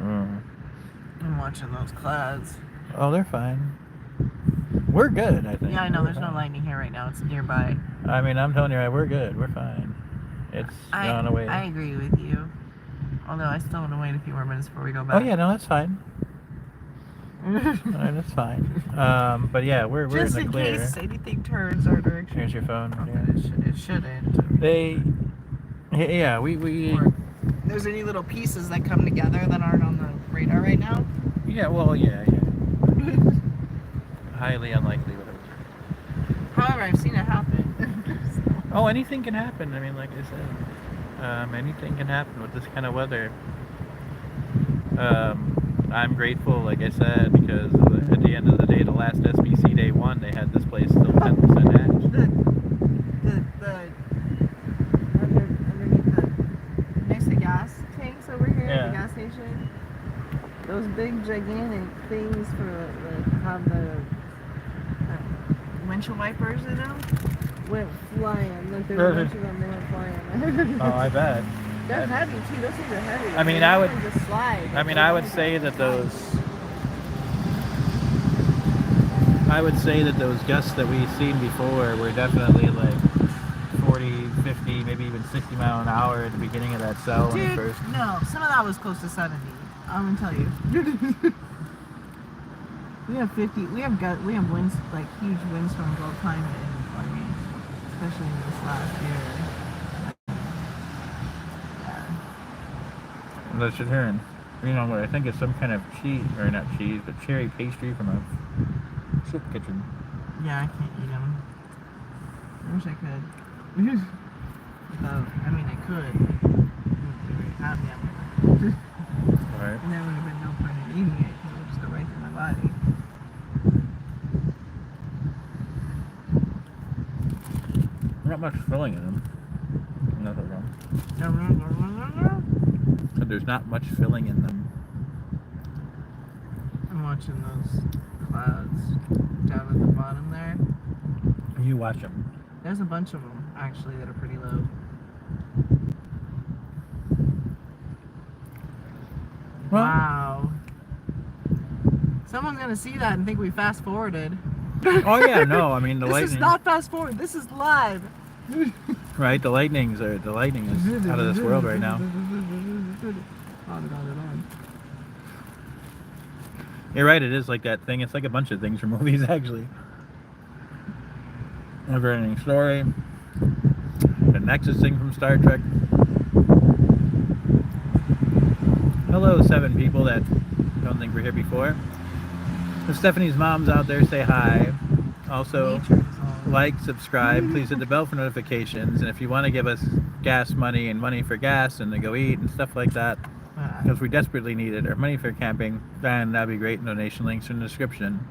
I'm watching those clouds. Oh, they're fine. We're good, I think. Yeah, I know. We're There's no fine. lightning here right now. It's nearby. I mean, I'm telling you, we're good. We're fine. It's gone away. I agree with you. Although I still want to wait a few more minutes before we go Oh back. yeah, no, that's fine. All right, that's fine. But yeah, we're Just in in the clear. case anything turns our direction. Here's your phone. Oh, Yeah. but it shouldn't. We Or there's any little pieces that come together that aren't on the radar right now. yeah, well, yeah. Highly unlikely, whatever. However, I've seen it happen. Oh, anything can happen. I mean, like I said, anything can happen with this kind of weather. I'm grateful, like I said, because at the end of the day, the last SBC day 1, they had this place still 10% hatch. Underneath next to gas tanks over here Yeah. at the gas station. Those big gigantic things for have the windshield wipers in them went flying. Like there were a bunch of them. They went flying. Oh, I bet. They're heavy too. Those things are heavy. I mean, They I would- don't just slide. I mean, They I would don't say just that slide. those gusts that we've seen before were definitely like 40, 50, maybe even 60 mile an hour at the beginning of that cell when it Dude, first. no, some of that was close to 70. I'm gonna tell you. We have 50. We have winds, like huge windstorms all the time in Oregon, especially in this last year. That's your turn. You know what? I think it's some kind of cheese, or not cheese, but cherry pastry from a soup kitchen. Yeah, I can't eat them. I wish I could. I mean, I could. Have them. Alright. And there would have been no point in eating it because it would just go right through my body. Not much filling in them. Nothing wrong. But there's not much filling in them. I'm watching those clouds down at the bottom there. You watch them. There's a bunch of them actually that are pretty low. Well, Wow. Someone's gonna see that and think we fast forwarded. oh yeah, no, I mean the This lightning. is not fast forward. This is live. Right, the lightning is out of this world right now. On and on and on. You're right, it is like that thing. It's like a bunch of things from movies actually. Never ending story. The Nexus thing from Star Trek. Hello, 7 people that don't think we're here before. If Stephanie's mom's out there, say hi. Also, Nature is all. like, subscribe, please hit the bell for notifications. And if you want to give us gas money and money for gas and to go eat and stuff like that, because we desperately need it, or money for camping, then that'd be great. Donation links in the description.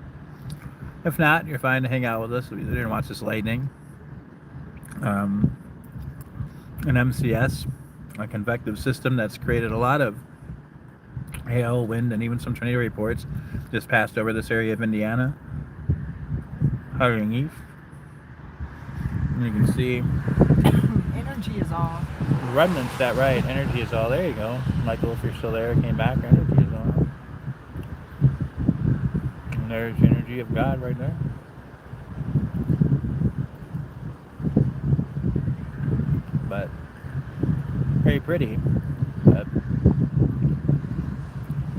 If not, you're fine to hang out with us. We didn't watch this lightning. An MCS, a convective system that's created a lot of hail, wind, and even some tornado reports, just passed over this area of Indiana, heading east. And you can see Energy is all. remnants. That right, energy is all. There you go, Michael. If you're still there, came back. Energy is all. And there's the energy of God right there. But very pretty, but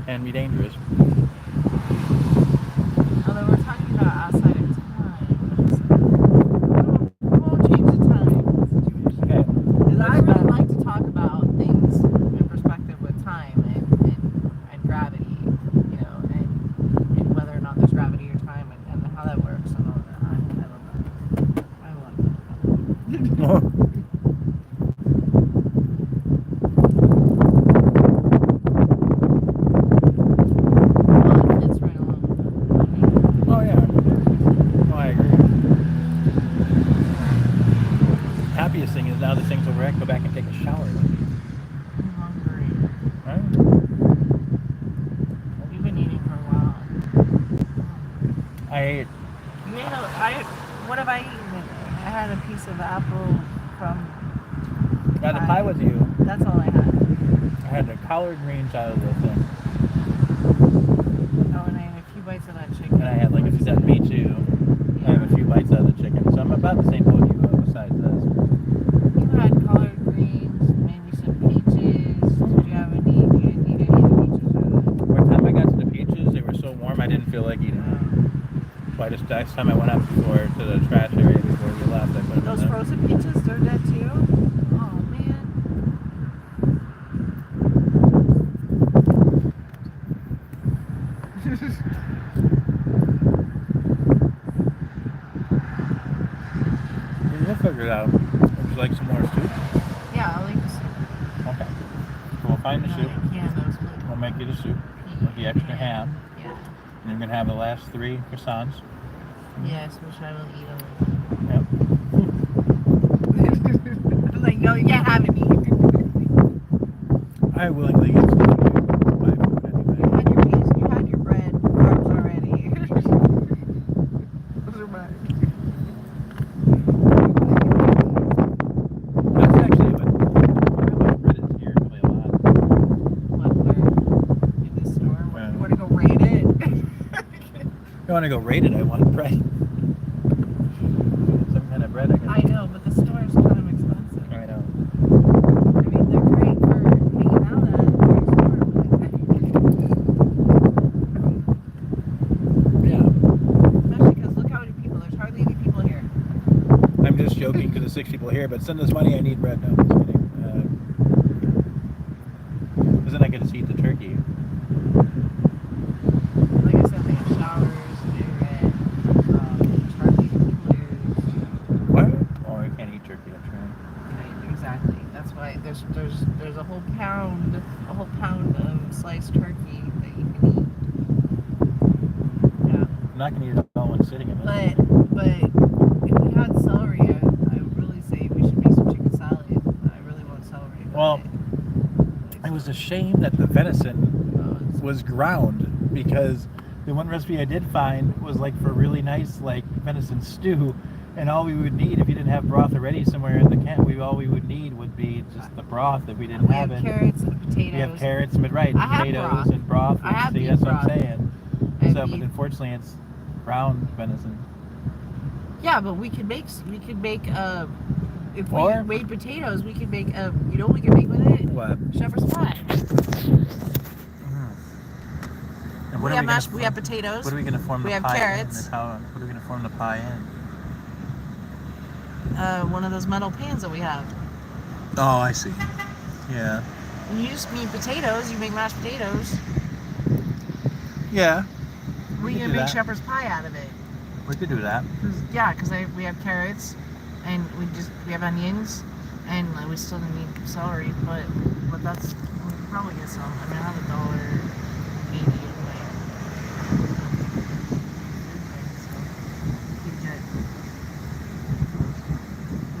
can be dangerous. Although we're talking about outside of time. We'll change the time situation. Okay. Because I really like to talk about things in perspective with time and gravity, you know, and whether or not there's gravity or time and how that works and all that. I love that. I love that. I What have I eaten? I had a piece of apple from. got the pie with you. That's all I had. I had the collard greens out of the thing. Oh, and I had a few bites of that chicken. And I had like a few, me too. I have a few bites out of the chicken. So I'm about the same boat you go besides this. You had collard greens, maybe some peaches. Did you have any? You didn't eat any of the peaches, or By the time I got to the peaches, they were so warm I didn't feel like eating them. So I just, next time I went up to the trash area before we left, I put them those in there. frozen peaches, they're dead too. Oh man. We'll figure it out. Would you like some more soup? Yeah, I like the soup. Okay. So we'll find the soup. Those We'll make you the soup with the extra ham. Yeah. And you're going to have the last 3 croissants. Yes, which I will eat Yep. alone. I'm like, no, you can't have any. I willingly get some food. My food You anyway. had your piece, you had your bread, carbs already. Those are mine. That's actually what bread is here. Play a lot. What, where? In this store? Yeah. You want to go raid it? I want to go raid it. I want bread. Some kind of bread I can. I know, but the store is kind of expensive. I know. I mean, they're great for hanging out at the store, Yeah. especially because look how many people. There's hardly any people here. I'm just joking because there's 6 people here, but send us money. I need bread now. Just kidding. Because then I get to eat the turkey. Like I said, they have showers, there's hardly any people here. What? Oh, I can't eat turkey. That's right. Right, exactly. That's why there's a whole pound of sliced turkey that you can eat. Yeah. I'm not going to eat it all when sitting in it. But if we had celery, I would really say we should make some chicken salad. I really want celery. But Well, it was a shame that the venison it's- was ground because the one recipe I did find was like for really nice like venison stew, and all we would need if you didn't have broth already somewhere in the camp, all we would need would be just the broth if we didn't we have have it. carrots and potatoes. We have carrots, but right, I have potatoes broth. and broth. I have See, beef that's what broth. I'm saying. and So, but beef. unfortunately, it's ground venison. Yeah, but we could make if we Or- made potatoes, we could make you know what we could make with it? What? Shepherd's pie. And We have mashed. We have potatoes. What are we going to form we the have pie carrots. in? What are we going to form the pie in? One of those metal pans that we have. Oh, I see. Yeah. And you just need potatoes. You make mashed potatoes. Yeah. We could can do make that. shepherd's pie out of it. We could do that. Yeah, because we have carrots, and we have onions, and we still need celery. But that's we could probably get some. I mean, I have $1.80 in my food bank, so we could get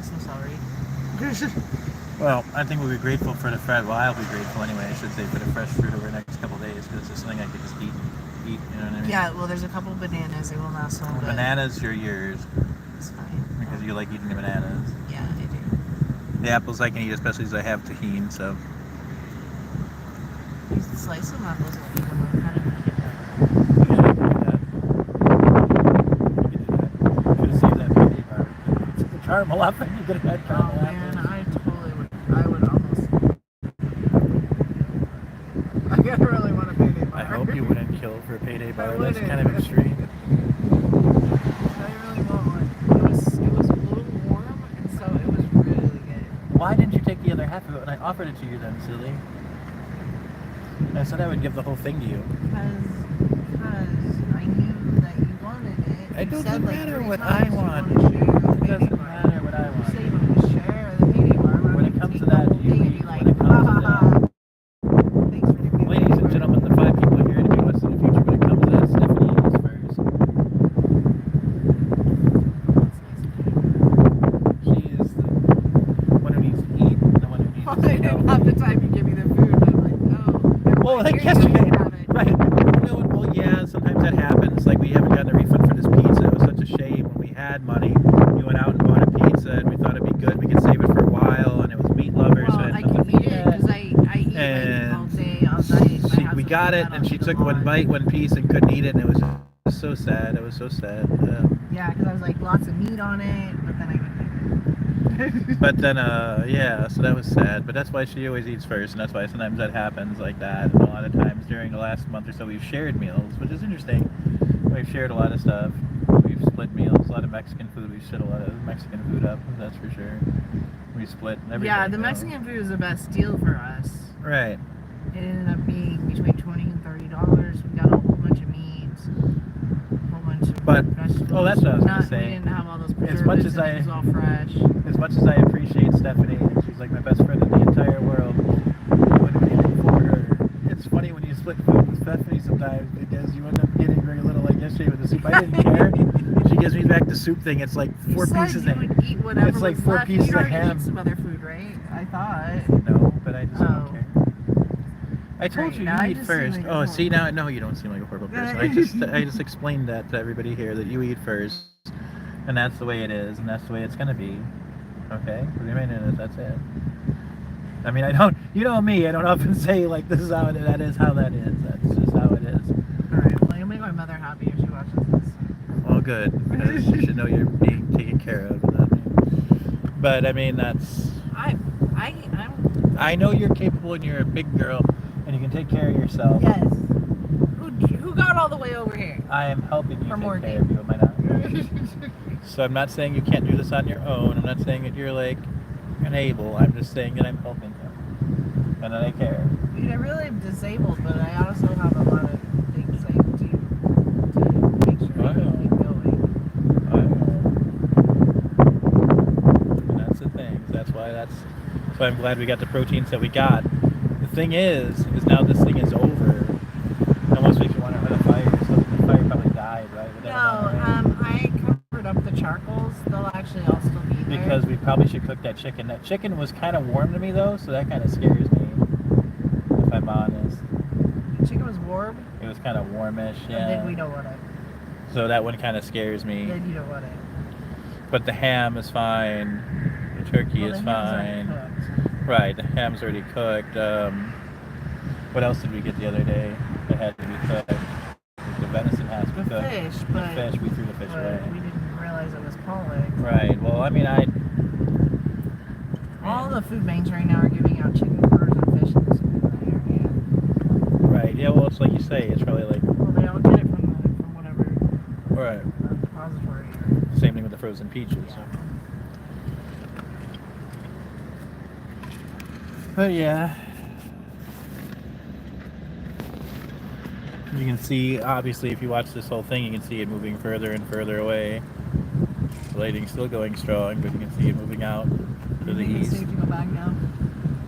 some celery. Well, I think we'll be grateful for the fresh. Well, I'll be grateful anyway. I should say for the fresh fruit over the next couple of days because it's just something I could just eat. You know what I mean? Yeah, well, there's a couple of bananas. They will not sell. Well, bananas are yours It's fine. because you like eating the bananas. Yeah, I do. The apples I can eat, especially as I have tahini. So You can slice them apples and eat them. How do you get that? Could have saved that payday bar. The caramel up, and you could have had Oh caramel man, I totally would. I would almost. I really want a payday bar. I hope you wouldn't kill for a payday bar. That's wouldn't. kind of extreme. I really want one. It was a little warm, and so it was really good. Why didn't you take the other half of it when I offered it to you then, silly? I said I would give the whole thing to you. Because I knew that you wanted it. It You doesn't said, like, matter 3 what times I you want. wanted to share the It payday doesn't bar. matter what I You want. say you wanted to share the payday bar. When it comes to that, you and be eat. like, When it comes ha to ha that. ha. Thanks for giving me the Ladies payday and bar. gentlemen, the 5 people here to be with us in the future when it comes to that, Stephanie is first. She is the one who needs to eat, the one who needs I to say didn't no. have the time you give me the food. And I'm like, oh. never Well, mind. like Here you go, yesterday, you have it. right? No, well, yeah, sometimes that happens. Like we haven't gotten a refund for this we got it, and she took one bite, one piece, and couldn't eat it, and it was just so sad. It was so sad. Yeah, because I was like, lots of meat on it, but then I couldn't eat it. But then, yeah, so that was sad. But that's why she always eats first, and that's why sometimes that happens like that. And a lot of times during the last month or so, we've shared meals, which is interesting. We've shared a lot of stuff. We've split meals, a lot of Mexican food. We've shit a lot of Mexican food up, that's for sure. We split everything. Yeah, the Mexican food was the best deal for us. Right. It ended up being between $20 and $30. We got a whole bunch of meats, a whole bunch of But vegetables. oh, that's what I was gonna We say. didn't have all those As much preservatives. as It was all fresh. As much as I appreciate Stephanie, she's like my best friend in the entire world. When we did for her, it's funny when you split food with Stephanie sometimes because you end up getting very little. Like yesterday with the soup, I didn't care. She gives me back the soup thing. It's like four pieces You of. would eat whatever It's like was 4 left. pieces You of already ham. ate some other food, right? I thought. No, but I just Oh. don't care. I told Great, you now I you eat just seem first. like a Oh, see horrible- now, no, you don't seem like a horrible person. I just explained that to everybody here that you eat first, and that's the way it is, and that's the way it's gonna be. Okay, remain in it. That's it. I mean, I don't. You know me. I don't often say like this is how it. That is how that is. That's just how it is. Alright, well, you'll make my mother happy if she watches this. All good. Because you should know you're being taken care of. But I mean, that's. I'm. I know you're capable and you're a big girl and you can take care of yourself. Yes. Who got all the way over here? I am helping you For take more care of you, am I not? So I'm not saying you can't do this on your own. I'm not saying that you're like unable. I'm just saying that I'm helping you. And that I care. I mean, I really am disabled, but I also have a lot of things I do to make sure I can keep going. And that's the thing. That's why I'm glad we got the proteins that we got. The thing is now this thing is over. It almost makes you want to run a fire. So the fire probably died, right? With No, that one, right? I covered up the charcoals. They'll actually all still be there. Because we probably should cook that chicken. That chicken was kind of warm to me though, so that kind of scares me. If I'm honest, The chicken was warm, it was kind of warmish. and Yeah. then we don't want it. So that one kind of scares me. Then you don't want it. But the ham is fine. The turkey Well, is the ham's already fine. cooked. Right, the ham's already cooked. What else did we get the other day that had to be cooked? The venison has to be The cooked. fish, The but, fish, we threw the fish away. we didn't realize it was pollock. Right, well, I mean, All the food banks right now are giving out chicken burgers and fish in this area. Right, yeah, well, it's like you say, it's probably like, Well, they all get it from whatever right. depository. Same thing with the frozen peaches. Yeah. But yeah. You can see, obviously, if you watch this whole thing, you can see it moving further and further away. The lighting's still going strong, but you can see it moving out to the It's east. safe to go back now.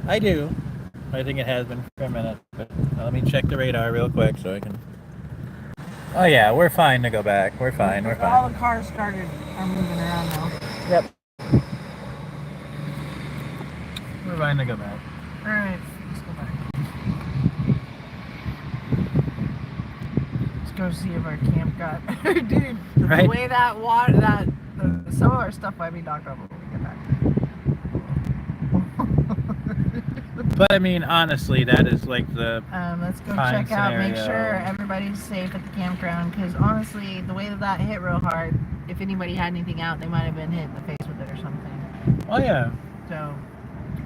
I do. I think it has been for a minute, but let me check the radar real quick so I can... Oh yeah, we're fine to go back. We're fine, we're All fine. the cars are moving around now. Yep. We're fine to go back. Alright, let's go back. Let's go see if our camp got... Dude, Right? the way that water, some of our stuff might be knocked over when we get back. But I mean, honestly, that is like the... Let's go Fine check out, make scenario. sure everybody's safe at the campground, because honestly, the way that hit real hard, if anybody had anything out, they might have been hit in the face with it or something. Oh yeah. So,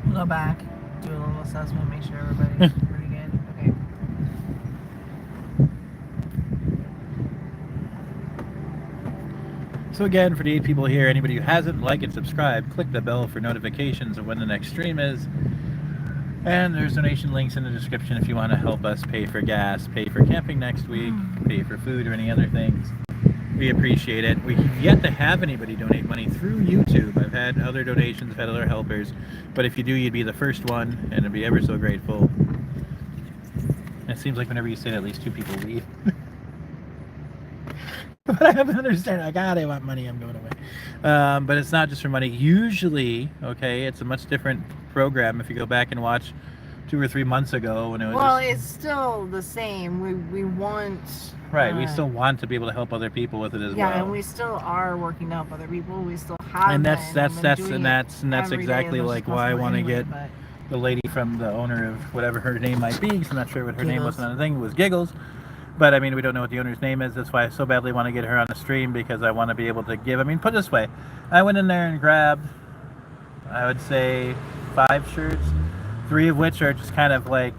we'll go back, do a little assessment, make sure everybody's pretty good. Okay. So again, for the 8 people here, anybody who hasn't, like and subscribe, click the bell for notifications of when the next stream is. And there's donation links in the description if you want to help us pay for gas, pay for camping next week, pay for food or any other things. We appreciate it. We've yet to have anybody donate money through YouTube. I've had other donations, I've had other helpers, but if you do, you'd be the first one, and I'd be ever so grateful. And it seems like whenever you say that, at least 2 people leave. But I have to understand, like, they want money, I'm going away. But it's not just for money. Usually, okay, it's a much different program if you go back and watch 2 or 3 months ago when it was Well, just, it's still the same. We want... right, we still want to be able to help other people with it as yeah, well. and we still are working to help other people. We still have And been, that's and we've been doing exactly it every day, like as much why I as want to possible get anyway, the lady from the owner of whatever her name might be, 'cause I'm not sure what her name was Giggles. on the thing, was Giggles. But I mean, we don't know what the owner's name is. That's why I so badly want to get her on the stream, because I want to be able to give. I mean, put it this way, I went in there and grabbed, I would say, 5 shirts, 3 of which are just kind of like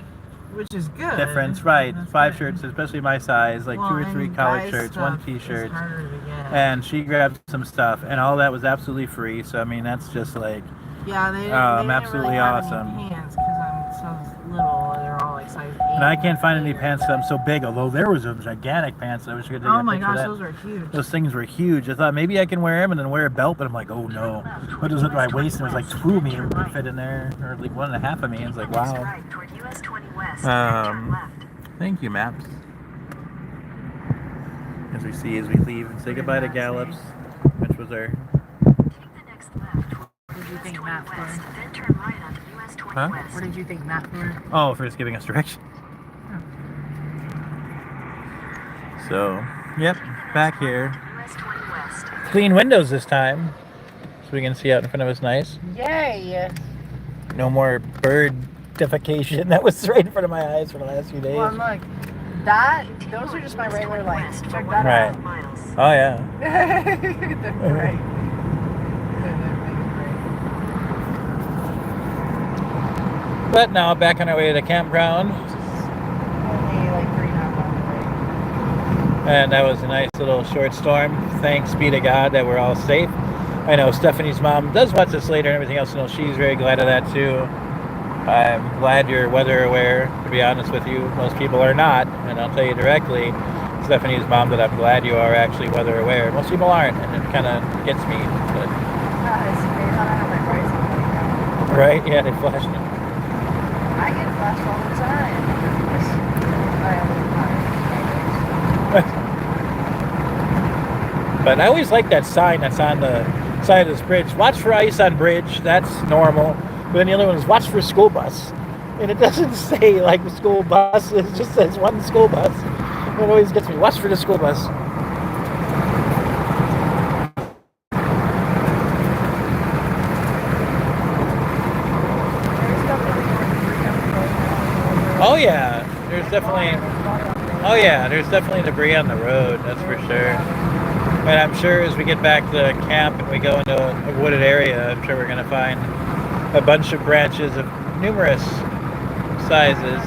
Which is good. difference, right? That's 5 good. shirts, especially my size, like 2 or 3 and collared guys' shirts, 1 stuff is t-shirt, harder to get. and she grabbed some stuff, and all that was absolutely free. So I mean, that's just like, Yeah, they absolutely really have awesome. any pants because I'm so little. They're all like size 8. and I can't find any pants that I'm so big. Although there was some gigantic pants. I wish I could take Oh a my picture of gosh, that. those are huge. Those things were huge. I thought maybe I can wear them and then wear a belt, but I'm like, oh no. What is it? My waist, and there's like 2 of me would fit in there, or like 1.5 of me. And it's like, Next wow. right toward US 20 West, then turn left. Thank you, Maps. As we see as we leave and say goodbye to Gallops, which was our. Take the next left toward What did you US think 20 Matt West, for? then turn right onto US 20 Huh? West. What did you think Matt for? Oh, for just giving us direction. So, yep, back here. US 20 West. Clean windows this time, so we can see out in front of us nice. Yay! No more bird defecation that was right in front of my eyes for the last few days. Well, look, those are just my regular lights. Check that Right. out. Miles. Oh yeah. They're bright. But now back on our way to the campground, Only like 3.5 miles away. and that was a nice little short storm. Thanks be to God that we're all safe. I know Stephanie's mom does watch this later and everything else, and she's very glad of that too. I'm glad you're weather aware, to be honest with you. Most people are not, and I'll tell you directly, Stephanie's mom, that I'm glad you are actually weather aware. Most people aren't, and it kind of gets me. But, Guys, they thought I had my brights on. right? Yeah, they flashed it. I get flashed all the time. But I always like that sign that's on the side of this bridge. Watch for ice on bridge. That's normal. But then the other one is watch for school bus. And it doesn't say like the school bus. It just says one school bus. And it always gets me. Watch for the school bus. Oh yeah. There's definitely debris on the road, that's for sure. And I'm sure as we get back to camp and we go into a wooded area, I'm sure we're going to find a bunch of branches of numerous sizes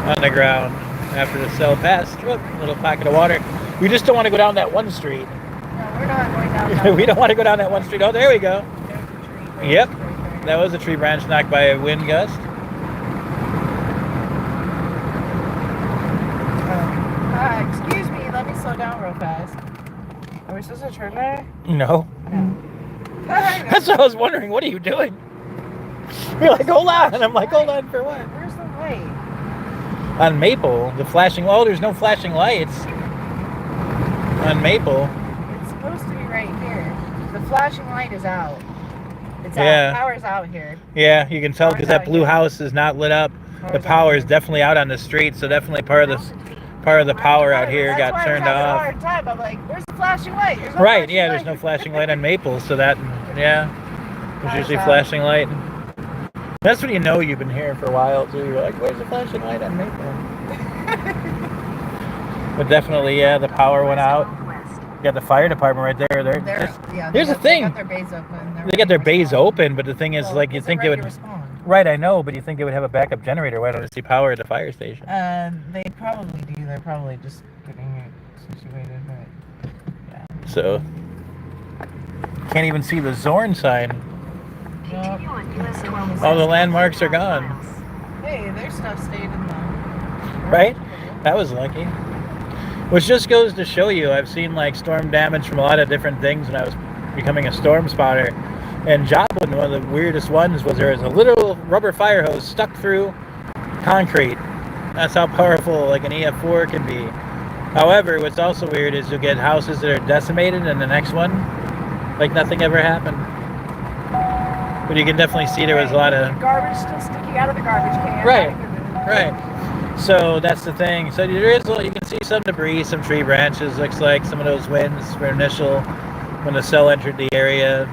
on the ground after the cell passed. Whoop, little pocket of water. We just don't want to go down that one street. No, we're not going down. We don't want to go down that one street. Oh, there we go. There's a tree. Yep. Right there. That was a tree branch knocked by a wind gust. Excuse me, let me slow down real fast. Are we supposed to turn there? No. No. That's what I was wondering. What are you doing? You're like, hold on. And I'm like, hold on for what? Where's the light? On Maple, the flashing. Oh, there's no flashing lights on Maple. It's supposed to be right here. The flashing light is out. It's Yeah. out. Power's out here. Yeah, you can tell because that blue house is not lit up. The power is definitely out on the street, so definitely part of the power out here That's got why turned I was having a off. hard time. I'm like, where's the flashing light? There's no Right? flashing Yeah, there's light. no flashing light on Maple, so that yeah, there's usually out. flashing light. That's when you know you've been here for a while too. You're like, where's the flashing light on Maple? But definitely, yeah, the power went out. You got the fire department right there. Here's the thing. They got their bays open. They got their bays open, but the thing is, Well, like, you is it think they ready would. to respond? Right, I know, but you think they would have a backup generator. Why don't they see power at the fire station? They probably do. They're probably just getting it situated, but yeah. So, can't even see the Zorn sign. Continue on US 20 All the West, landmarks are 5 gone. miles. Hey, their stuff stayed in the. Right? That was lucky. Which just goes to show you, I've seen like storm damage from a lot of different things when I was becoming a storm spotter. And Joplin, one of the weirdest ones, was there was a little rubber fire hose stuck through concrete. That's how powerful like an EF4 can be. However, what's also weird is you'll get houses that are decimated and the next one, like nothing ever happened. But you can definitely see there was a lot of... Garbage still sticking out of the garbage can. Right. Right. So that's the thing. So there is, you can see some debris, some tree branches. Looks like some of those winds were initial when the cell entered the area.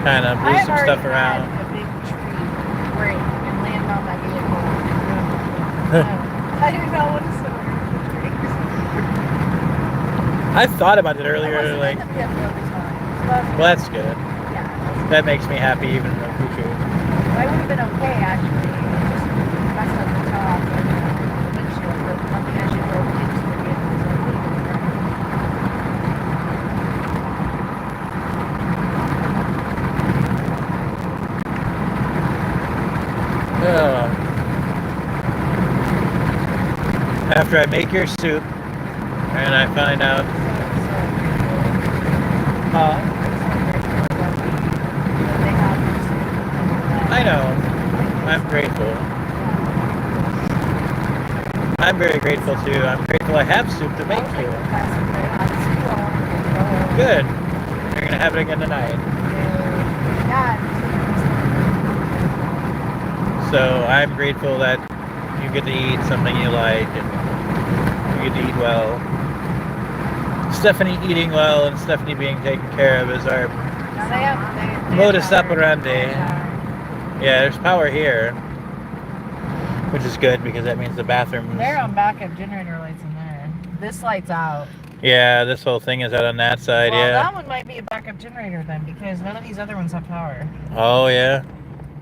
kind of move I've some stuff already around. had a big tree break and land on my vehicle. I didn't know what to say. I thought about it earlier, like, well, that's good. Yeah, That makes me happy even in the future. I would have been okay actually. It just messed up the top and the windshield, but nothing actually broke into the vehicle. So it would have been great. After I make your soup and I find out, I know, I'm grateful. I'm very grateful too. I'm grateful I have soup to make you. Good. You're gonna have it again tonight. So I'm grateful that you get to eat something you like and you get to eat well. Stephanie eating well and Stephanie being taken care of is our modus operandi. Yeah, there's power here, which is good because that means the bathrooms. They're on backup generator lights in there. This light's out. Yeah, this whole thing is out on that side. Well, yeah. that one might be a backup generator then, because none of these other ones have power. Oh yeah.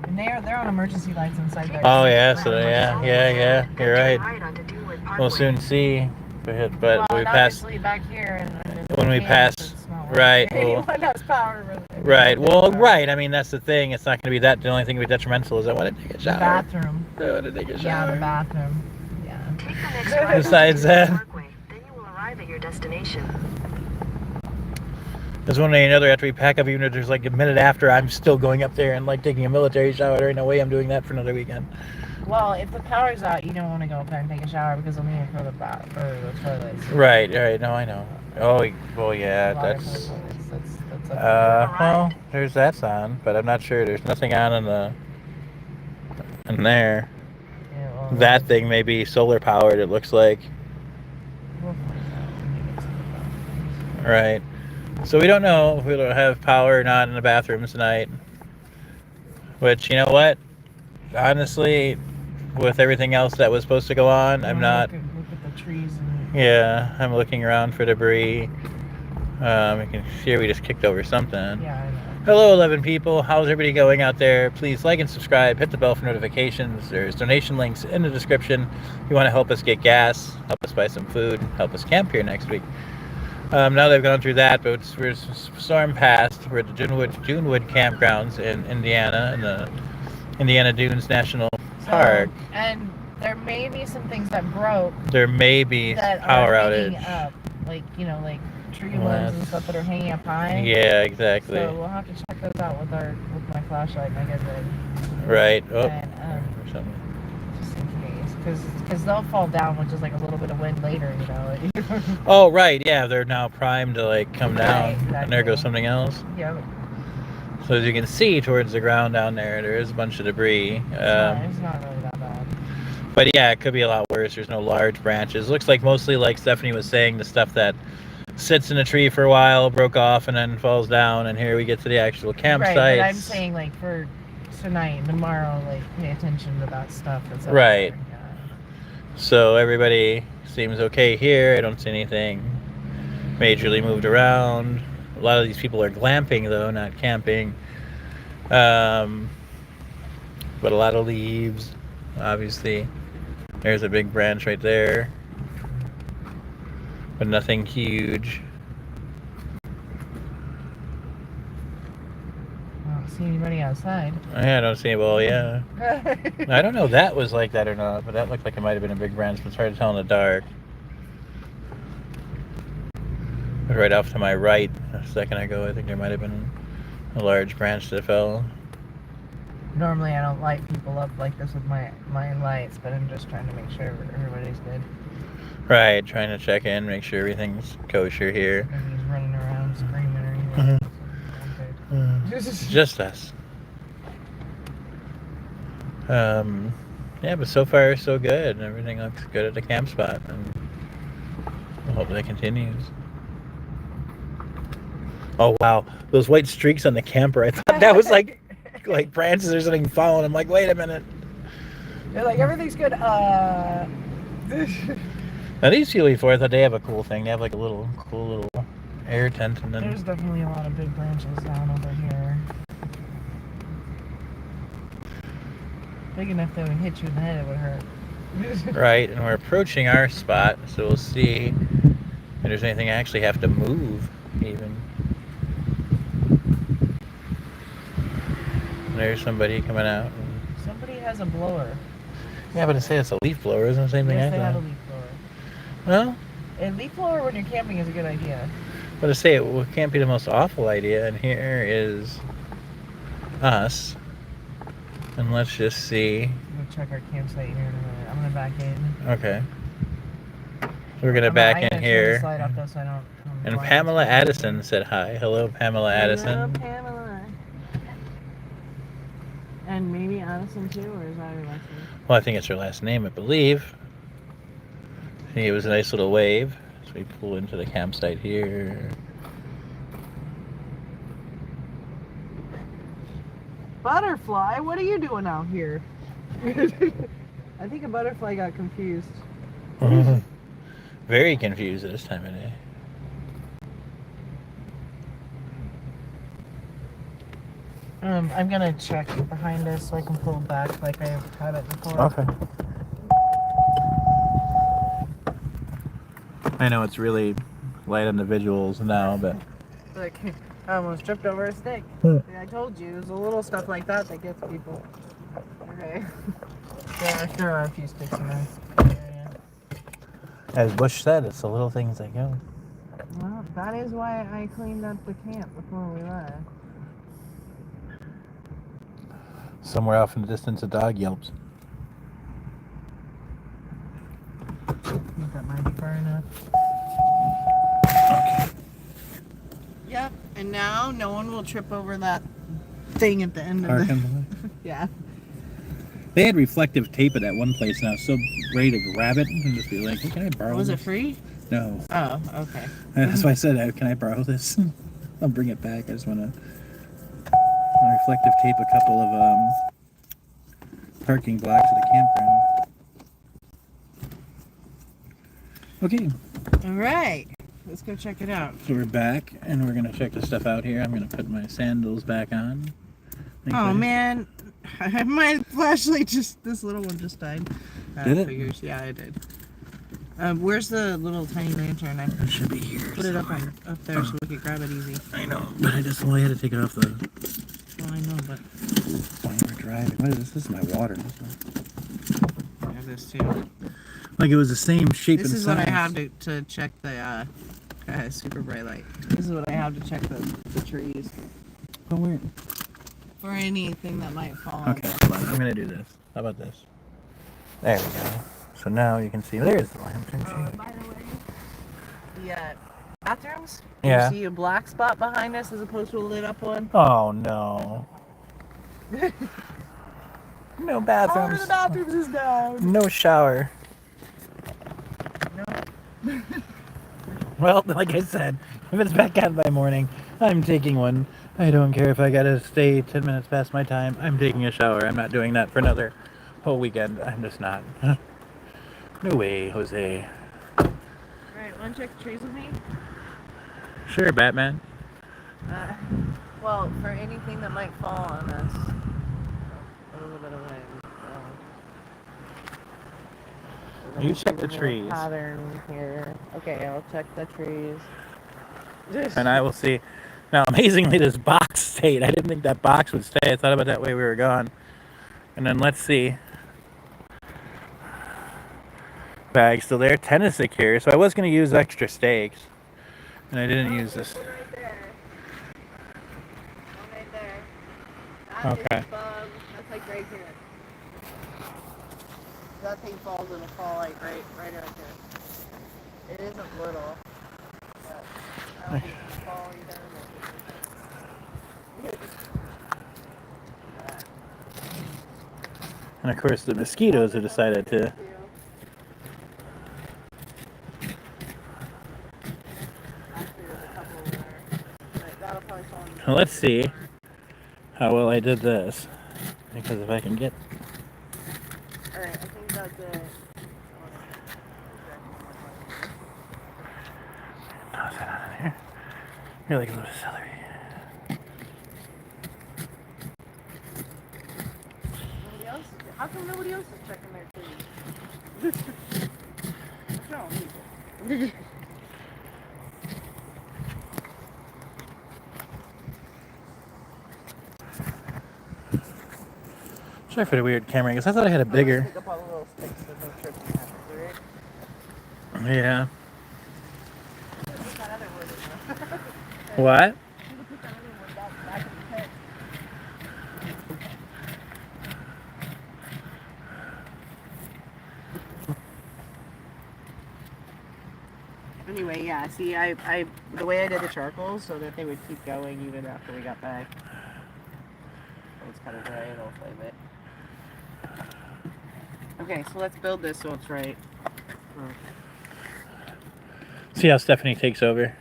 And they're on emergency lights inside there. Oh yeah. So yeah. You're right. Right onto Deerwood Parkway. We'll soon see. But Well, we and pass. obviously back here. When we pass, right, well- Anyone has power really. Right. Well, right. I mean, that's the thing. It's not going to be that. The only thing to be detrimental is I want to take a The shower. bathroom. I want to take a Yeah, shower. the bathroom. Yeah. Take the next right onto Besides Deerwood that- Parkway. Then you will arrive at your destination. There's one way or another after we pack up, even if there's like a minute after, I'm still going up there and like taking a military shower. There ain't no way I'm doing that for another weekend. Well, if the power's out, you don't want to go up there and take a shower because they'll need it for the toilets. Right. No, I know. Oh, well, yeah. Water for the That's. toilets. That's up Well, there's that's on, but I'm not sure. There's nothing on in there. there. Yeah, well, That thing may be solar powered. It looks like. we'll find out when we get to the bathrooms. Right. So we don't know if we'll have power or not in the bathrooms tonight. Which, you know what? Honestly, with everything else that was supposed to go on, I'm not. Look at the trees. And Yeah, I'm looking around for debris. You can see we just kicked over something. yeah, I know. Hello, 11 people. How's everybody going out there? Please like and subscribe. Hit the bell for notifications. There's donation links in the description. If you want to help us get gas, help us buy some food, help us camp here next week. Now they've gone through that, but we're storm past. We're at the Junewood campgrounds in Indiana, in the Indiana Dunes National Park. And there may be some things that broke There may be that power are hanging outage. up, like tree Well, limbs and stuff that are hanging up high. Yeah, exactly. So we'll have to check those out with my flashlight and my good rig. Right. Oh. And, or something. just in case, because they'll fall down with just like a little bit of wind later, you know. Oh, right. Yeah, they're now primed to like come down, Right, and there goes exactly. something else. Yeah. So as you can see towards the ground down there, there is a bunch of debris. It's not really that bad. But yeah, it could be a lot worse. There's no large branches. Looks like mostly, like Stephanie was saying, the stuff that sits in a tree for a while, broke off, and then falls down. And here we get to the actual campsite. Right, but I'm saying like for tonight and tomorrow, like pay attention to that stuff that's up Right. there. Yeah. So everybody seems okay here. I don't see anything majorly moved around. A lot of these people are glamping though, not camping. But a lot of leaves, obviously. There's a big branch right there. But nothing huge. I don't see anybody outside. I don't see, well, yeah. I don't know if that was like that or not, but that looked like it might have been a big branch, but it's hard to tell in the dark. Right off to my right a second ago, I think there might have been a large branch that fell. Normally I don't light people up like this with my lights, but I'm just trying to make sure everybody's good. Right, trying to check in, make sure everything's kosher here. Nobody's running around screaming or anything. It's just us. Yeah, but so far so good. Everything looks good at the camp spot, and I hope that continues. Oh wow, those white streaks on the camper. I thought that was like branches or something falling. I'm like, wait a minute. They're like, everything's good. Now these UE4, I thought they have a cool thing. They have like a little cool little air tent, and then There's definitely a lot of big branches down over here. Big enough that would hit you in the head, it would hurt. right. And we're approaching our spot, so we'll see if there's anything I actually have to move. Even there's somebody coming out. Somebody has a blower. Yeah, but to say it's a leaf blower isn't the same thing. Yes, I they have a thought. leaf blower. Well, A leaf blower when you're camping is a good idea. but to say it can't be the most awful idea. And here is us. And let's just see. We'll check our campsite here in a minute. I'm gonna back in. Okay. We're gonna back in here. Slide up though, so I don't And Pamela Addison said hi. Hello, Pamela Addison. Hello, Pamela. And maybe Addison too, or is that her last name? Well, I think it's her last name, I believe. It was a nice little wave. So we pull into the campsite here. Butterfly, what are you doing out here? I think a butterfly got confused. Very confused at this time of day. I'm gonna check behind us so I can pull back like I've had it before. Okay. I know it's really light on the visuals now, but Like, I almost tripped over a stick. I told you, there's a little stuff like that that gets people. Okay. There are a few sticks in there. Yeah. as Bush said, it's the little things that go. Well, that is why I cleaned up the camp before we left. Somewhere off in the distance, a dog yelps. I think that might be far enough. Okay. Yep, and now no one will trip over that thing at the end of the... Yeah. They had reflective tape at that one place, and I was so ready to grab it and just be like, hey, can I borrow Was this? it free? No. Oh, okay. That's why I said, can I borrow this? I'll bring it back. I just want to reflective tape a couple of parking blocks at the campground. Okay, All right. Let's go check it out. so we're back, and we're going to check this stuff out here. I'm going to put my sandals back on. Oh, man. My flashlight this little one just died. Did it? Figures. Yeah, I did. Where's the little tiny lantern? It should be here. Put it up there so we can grab it easy. I know, but I just only had to take it off the... Well, I know, but While you were driving. What is this? This is my water. I have this too. Like it was the same shape This and is size. what I have to check the super bright light. This is what I have to check the trees Oh, weird. for anything that might fall. Okay, hold on. I'm gonna do this. How about this? There we go. So now you can see. There's the lantern. By the way, the bathrooms. Yeah. You see a black spot behind us as opposed to a lit up one. Oh no. No Power bathrooms. to the bathrooms is down. No shower. No. Well, like I said, if it's back out by morning, I'm taking one. I don't care if I gotta stay 10 minutes past my time. I'm taking a shower. I'm not doing that for another whole weekend. I'm just not. No way, Jose. Alright, wanna check the trees with me? Sure, Batman. Well, for anything that might fall on us. A little bit of wind. You check the trees. Pattern here. Okay, I'll check the trees. And I will see. Now, amazingly, this box stayed. I didn't think that box would stay. I thought about that way we were gone. And then let's see. Bag still there. Tennis secure. So I was going to use extra stakes. And I didn't use this. Right there. One right there. That Okay. is that's like right here. That thing falls, it'll fall like right there. It isn't little. But I don't think it'll fall either. And of course, the mosquitoes have decided to. Actually, there's a couple there. But let's see how well I did this. Because if I can get... Alright, I think that's it. Toss that out of there. You're like a load of celery. Nobody else? How come nobody else is checking their food? What's wrong with people? Sorry for the weird camera, because I thought I had a bigger. Pick up all the little sticks so no tripping happens, right? Yeah. Put that other wood in there. What? You can put that other wood back in the pit. Anyway, yeah, see, I the way I did the charcoal so that they would keep going even after we got back. So it's kind of dry, it'll flame it. Okay, so let's build this so it's right. See how Stephanie takes over.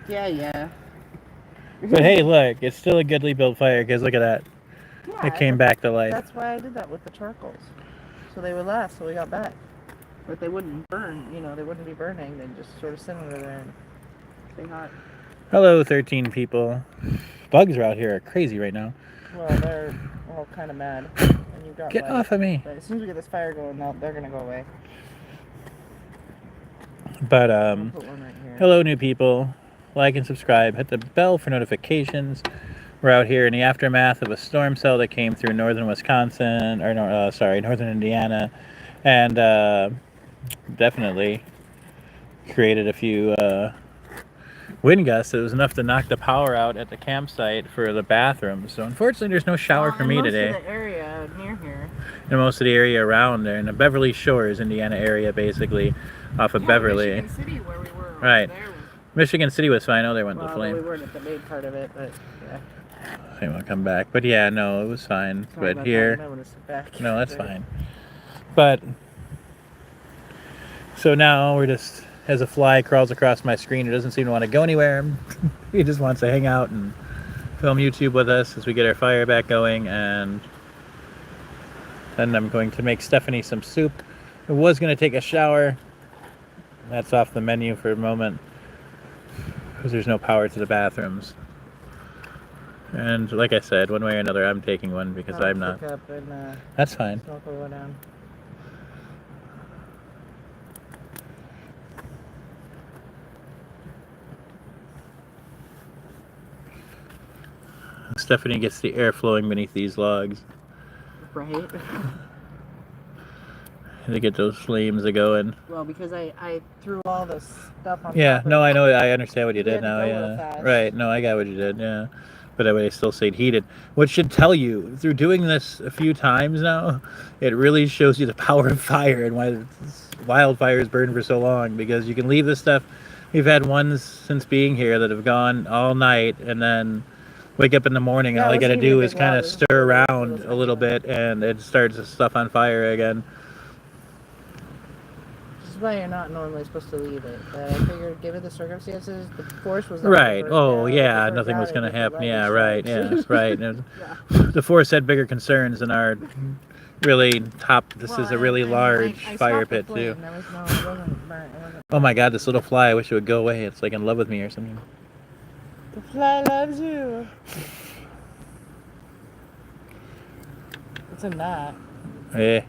Yeah. But hey, look, it's still a goodly built fire, because look at that. Yeah, It came back to life. That's why I did that with the charcoals. So they would last till we got back. But they wouldn't burn, you know, they wouldn't be burning. They'd just sort of sit under there and stay hot. Hello, 13 people. Bugs are out here are crazy right now. Well, they're all kind of mad. And you've got Get light. off of me. But as soon as we get this fire going, they're going to go away. But, I'll put one right here. hello, new people. Like and subscribe. Hit the bell for notifications. We're out here in the aftermath of a storm cell that came through northern Wisconsin, or northern Indiana, and definitely created a few wind gusts. It was enough to knock the power out at the campsite for the bathrooms. So unfortunately, there's no shower for me today. Most of the area near here. And most of the area around there, in the Beverly Shores, Indiana area, basically, off of Beverly. Michigan City, where we were. Right. There was, Michigan City was fine. Oh, they went to well, flame. we weren't at the main part of it, but yeah. They won't come back. But yeah, no, it was fine. Sorry about But that, here, I wanna sit back. no, that's fine. But so now we're just, as a fly crawls across my screen, it doesn't seem to want to go anywhere. He just wants to hang out and film YouTube with us as we get our fire back going. And then I'm going to make Stephanie some soup. I was going to take a shower. That's off the menu for a moment because there's no power to the bathrooms. And like I said, one way or another, I'm taking one because I'm not. Pick up and, That's fine. smoke will go down. Stephanie gets the air flowing beneath these logs. Right. To get those flames a going. Well, because I threw all this stuff on Yeah, top no, of I know, I understand what you We did had to now, go real yeah. fast. Right, no, I got what you did, yeah. But I would still stayed heated. Which should tell you, through doing this a few times now, it really shows you the power of fire and why wildfires burn for so long. Because you can leave this stuff, we've had ones since being here that have gone all night and then wake up in the morning and Yeah, all it you gotta wasn't do even is big kind loud, of it was stir just around little a little bit and it starts the stuff on fire again. This is why you're not normally supposed to leave it. But I figured, given the circumstances, the force was not Right. burnt Oh, down. yeah. If it burnt Nothing was down, going to it'd be happen. lightning Yeah. Right. strikes. Yes. Right. And Yeah. the force had bigger concerns than our really top. This Well, is a really I large stopped fire the pit flame. too. There was no, it wasn't burnt. It wasn't. Oh my God! This little fly. I wish it would go away. It's like in love with me or something. The fly loves you. It's a knot. Yeah.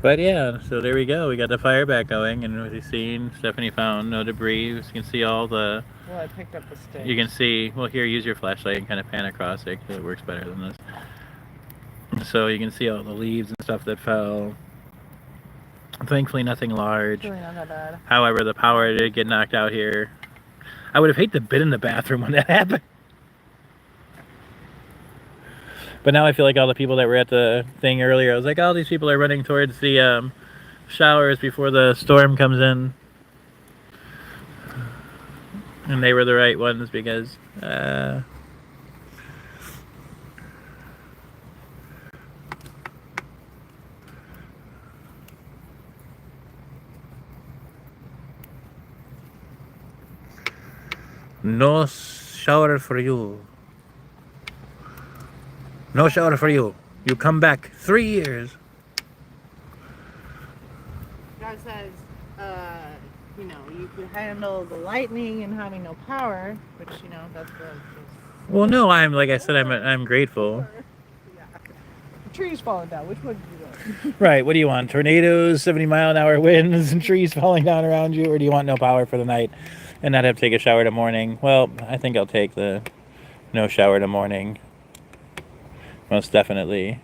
But yeah, so there we go. We got the fire back going, and as you've seen, Stephanie found no debris. You can see all the. Well, I picked up the stick. You can see. Well, here, use your flashlight and kind of pan across it because it works better than this. So you can see all the leaves and stuff that fell. Thankfully, nothing large. Really not that bad. However, the power did get knocked out here. I would have hated to been in the bathroom when that happened. But now I feel like all the people that were at the thing earlier, I was like, all these people are running towards the showers before the storm comes in. And they were the right ones because... No shower for you. No shower for you. You come back 3 years. God says, you know, you could handle the lightning and having no power, which, you know, that's the Well, no, like I said, I'm grateful. yeah. The trees falling down. Which one do you want? Right. What do you want? Tornadoes, 70-mile-an-hour winds, and trees falling down around you, or do you want no power for the night and not have to take a shower in the morning? Well, I think I'll take the no shower in the morning. Most definitely.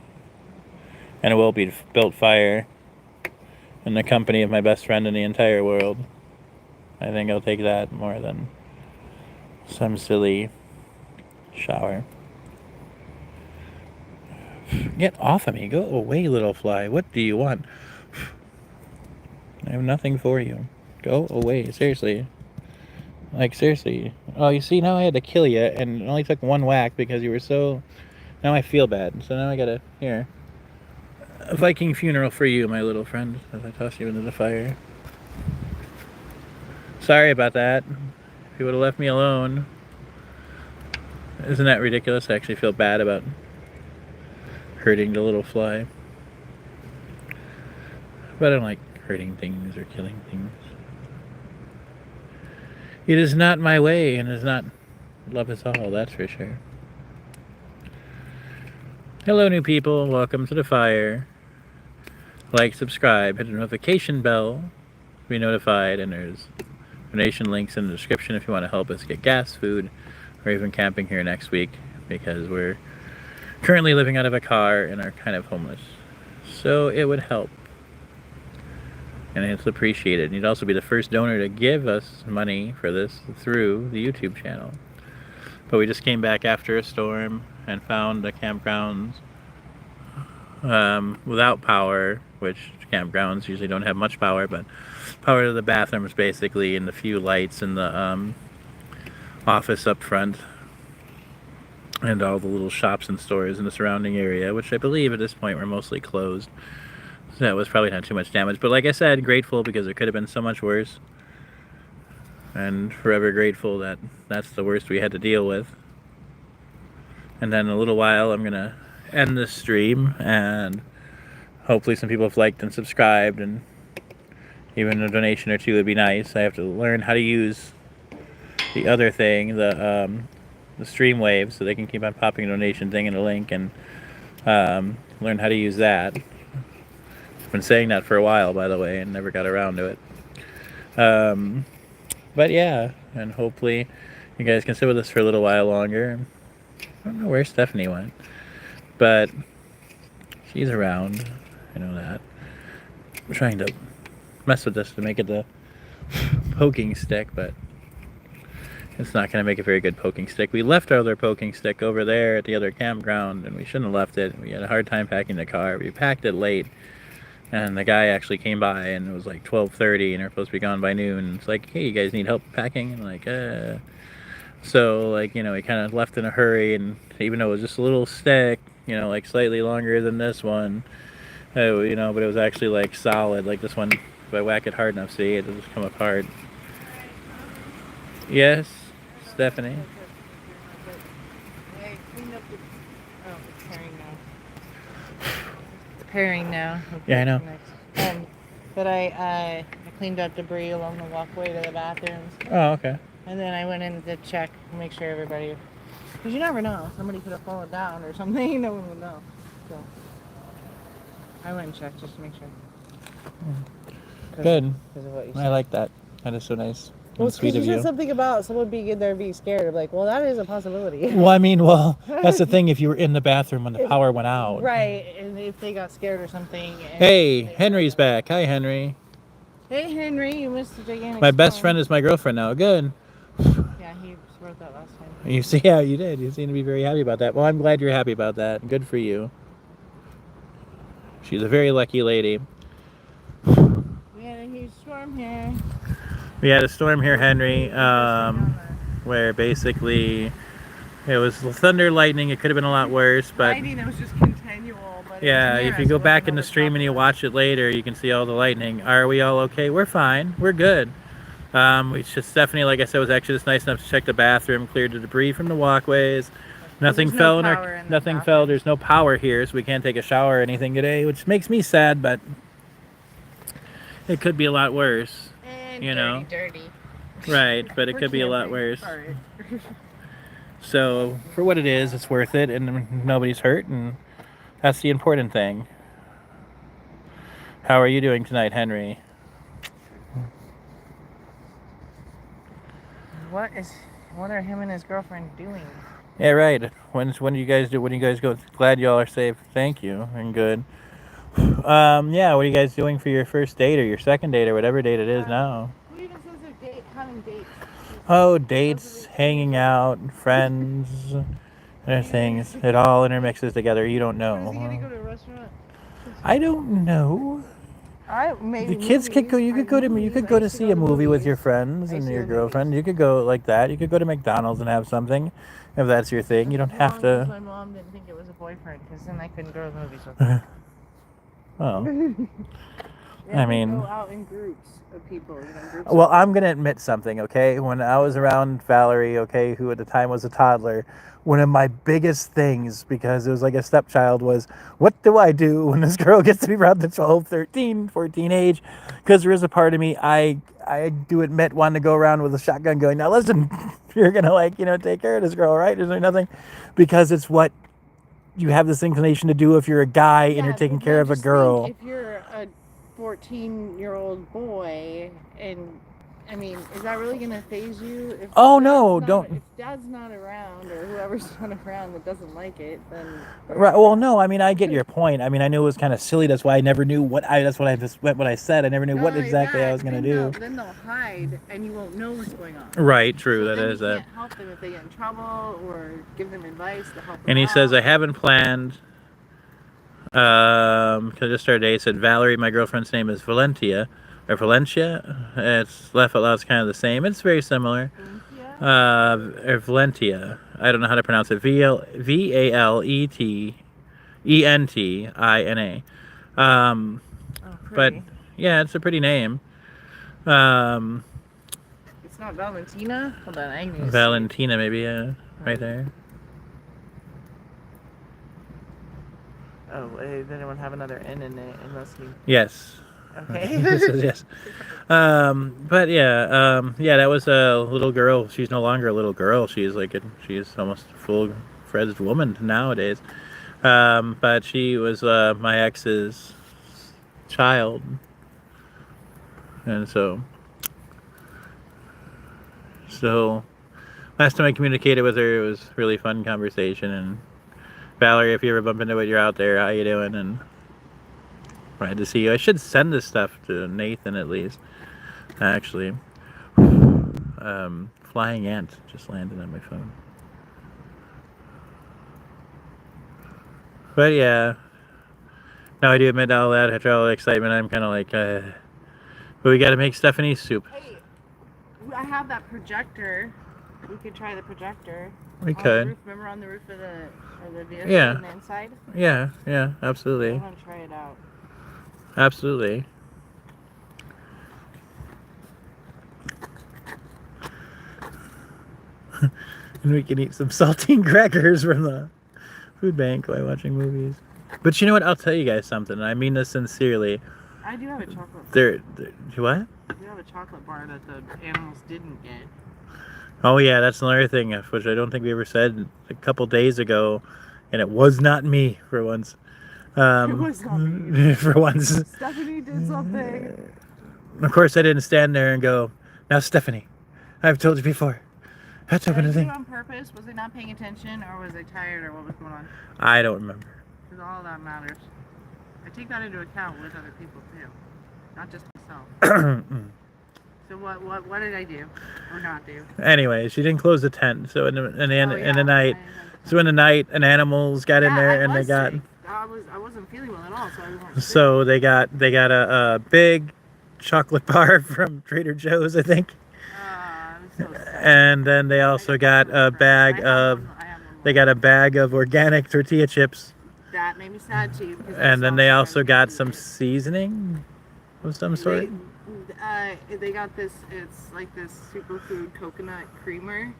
And it will be built fire in the company of my best friend in the entire world. I think I'll take that more than some silly shower. Get off of me. Go away, little fly. What do you want? I have nothing for you. Go away. Seriously. Like, seriously. Oh, you see, now I had to kill you, and it only took one whack because you were so... Now I feel bad. So now I gotta... Here. A Viking funeral for you, my little friend, as I toss you into the fire. Sorry about that. If you would have left me alone. Isn't that ridiculous? I actually feel bad about hurting the little fly. But I don't like hurting things or killing things. It is not my way, and is not love is all, that's for sure. Hello, new people. Welcome to the fire. Like, subscribe, hit the notification bell to be notified, and there's donation links in the description if you want to help us get gas, food, or even camping here next week, because we're currently living out of a car and are kind of homeless. So it would help. And it's appreciated. And you'd also be the first donor to give us money for this through the YouTube channel. But we just came back after a storm and found the campgrounds without power, which campgrounds usually don't have much power, but power to the bathrooms basically, and the few lights in the office up front, and all the little shops and stores in the surrounding area, which I believe at this point were mostly closed. So that was probably not too much damage. But like I said, grateful because it could have been so much worse. And forever grateful that that's the worst we had to deal with. And then in a little while, I'm going to end this stream, and hopefully some people have liked and subscribed, and even a donation or two would be nice. I have to learn how to use the other thing, the stream waves, so they can keep on popping a donation thing and a link, and learn how to use that. I've been saying that for a while, by the way, and never got around to it. But yeah, and hopefully you guys can sit with us for a little while longer. I don't know where Stephanie went, but she's around. I know that. We're trying to mess with this to make it the poking stick, but it's not going to make a very good poking stick. We left our other poking stick over there at the other campground, and we shouldn't have left it. We had a hard time packing the car. We packed it late, and the guy actually came by, and it was like 12:30, and we're supposed to be gone by noon. It's like, hey, you guys need help packing? And like, So, like, you know, he kind of left in a hurry, and even though it was just a little stick, you know, like slightly longer than this one, you know, but it was actually like solid. Like this one, if I whack it hard enough, see, it'll just come apart. Yes, Stephanie? I cleaned up the... Oh, it's pairing now. It's pairing now. Yeah, I know. But I cleaned up debris along the walkway to the bathrooms. Oh, okay. And then I went in to check, make sure everybody... Because you never know. Somebody could have fallen down or something. No one would know. So I went and checked just to make sure. Good. Because of what you I said. like that. That is so nice. Well, And sweet you of said you. something about someone being in there being scared. I'm like, well, that is a possibility. Well, I mean, that's the thing. If you were in the bathroom when the power went out. Right, and if they got scared or something. And Hey, Henry's back. Hi, Henry. Hey, Henry, you missed the gigantic My best storm. friend is my girlfriend now. Good. Yeah, he wrote that last time. You see how you did. You seem to be very happy about that. Well, I'm glad you're happy about that. Good for you. She's a very lucky lady. We had a huge storm here. We had a storm here, Henry, where basically it was thunder, lightning. It could have been a lot worse, but Lightning, it was just continual. But yeah, it was if near you us. go It back wasn't in the over stream top and you of watch it later, you can see all the lightning. Are we all okay? We're fine. We're good. Stephanie, like I said, was actually just nice enough to check the bathroom, cleared the debris from the walkways. Nothing There's fell no in power our, in the nothing bathroom. fell. There's no power here, so we can't take a shower or anything today, which makes me sad, but it could be a lot worse. And You know. dirty. Right, but it For could be a lot camping. worse. Sorry. So for what it is, it's worth it, and nobody's hurt, and that's the important thing. How are you doing tonight, Henry? What are him and his girlfriend doing? Yeah, right. When do you guys do? When do you guys go? Glad y'all are safe. Thank you and good. Yeah. What are you guys doing for your first date or your second date or whatever date it is now? Who even says they're having dates? Oh, dates, hanging out, friends, and things. It all intermixes together. You don't know. Is he gonna go to a restaurant? I don't know. Maybe The kids could go. You could go to see a movie with your friends and your girlfriend. You could go like that. You could go to McDonald's and have something, if that's your thing. You don't have to. My mom didn't think it was a boyfriend, because then I couldn't go to the movies with her. Oh. Yeah, I mean- go out in groups of people. Groups Well, I'm gonna admit something, okay? When I was around Valerie, okay, who at the time was a toddler, one of my biggest things, because it was like a stepchild, was what do I do when this girl gets to be around the 12, 13, 14 age? Because there is a part of me, I do admit wanting to go around with a shotgun going, now listen, you're gonna take care of this girl, right? There's nothing, because it's what you have this inclination to do if you're a guy and you're taking care of a girl. If you're a 14-year-old boy, and I mean, is that really gonna phase you? If Oh, no, don't. If dad's not around, or whoever's not around that doesn't like it, then. Right. Well, no. I mean, I get your point. I mean, I knew it was kind of silly. That's why I never knew what I. That's what I just what I said. I never knew what exactly I was gonna do. Then they'll hide, and you won't know what's going on. Right. True. So That then is you that. can't help them if they get in trouble, or give them advice to help them And he out. says I haven't planned. Cause I just started day. He said Valerie, my girlfriend's name is Valencia. It's laugh out loud. It's kind of the same. It's very similar. Or Valentia. I don't know how to pronounce it. Valentina. But yeah, it's a pretty name. It's not Valentina. Hold on, I need to Valentina, maybe. Yeah, right there. Oh, did anyone have another N in it? Unless you. Yes. Okay. This is yes. But yeah, that was a little girl. She's no longer a little girl. She's she's almost a full-fledged woman nowadays. But she was my ex's child, and so last time I communicated with her, it was a really fun conversation. And Valerie, if you ever bump into it, you're out there. How you doing? And glad to see you. I should send this stuff to Nathan at least. Actually, flying ant just landed on my phone. But yeah, now I do admit all that after all the excitement, I'm kind of like, but we got to make Stephanie's soup. Hey, I have that projector. We could try the projector. We on could. The roof. Remember on the roof of the vehicle Yeah. on the inside? Yeah, I absolutely. want to try it out. Absolutely. And we can eat some saltine crackers from the food bank while watching movies. But you know what? I'll tell you guys something. I mean this sincerely. I do have a chocolate. What? I do have a chocolate bar that the animals didn't get. Oh yeah, that's another thing, which I don't think we ever said a couple days ago, and it was not me for once. It was not me. For once. Stephanie did something. Of course, I didn't stand there and go, "Now, Stephanie, I've told you before. That's open Did to I do thing." it on purpose? Was they not paying attention, or was they tired, or what was going on? I don't remember. Because all that matters. I take that into account with other people too, not just myself. So what did I do or not do? Anyway, she didn't close the tent, so in the night, an animals got in there and they got. Sick. I wasn't feeling well at all, so I wasn't sick. So they got a big chocolate bar from Trader Joe's, I think. I'm so sick. And then they also got a bag of organic tortilla chips. That made me sad too. And then they also got some seasoning of some sort. They got this. It's like this superfood coconut creamer.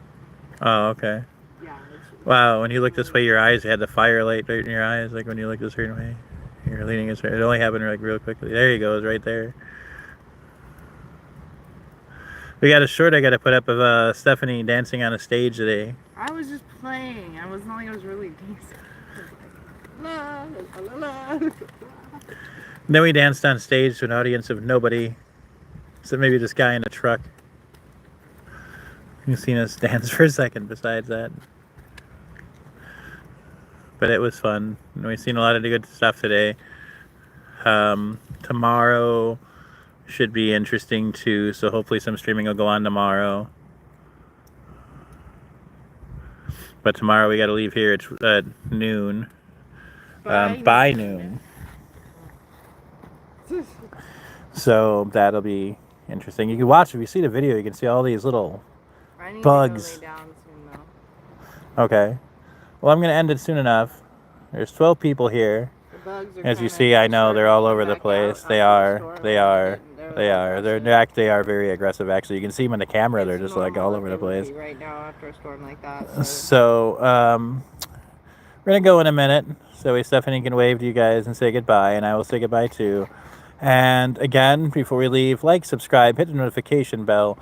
Oh, okay. Yeah. Wow, when you look this way, your eyes had the firelight right in your eyes, like when you look this certain way. You're leaning this way. It only happened like real quickly. There you go, it's right there. We got a short I got to put up of Stephanie dancing on a stage today. I was just playing. I wasn't like I was really dancing. La, la, la, la. Then we danced on stage to an audience of nobody, except maybe this guy in a truck. You've seen us dance for a second besides that. But it was fun. And we've seen a lot of good stuff today. Tomorrow should be interesting too, so hopefully some streaming will go on tomorrow. But tomorrow we got to leave here at noon. By noon. So that'll be interesting. You can watch, if you see the video, you can see all these little I need bugs. To go lay down soon, though. Okay. Well, I'm going to end it soon enough. There's 12 people here. The bugs are As you kinda see, I know they're all over the back place. out They after the are. storm. They are. They like are. They aggressive. are very aggressive. Actually, you can see them in the camera. They're It's just like all over the normal place. right now after a storm like that. So we're gonna go in a minute, so Stephanie can wave to you guys and say goodbye, and I will say goodbye too. And again, before we leave, like, subscribe, hit the notification bell.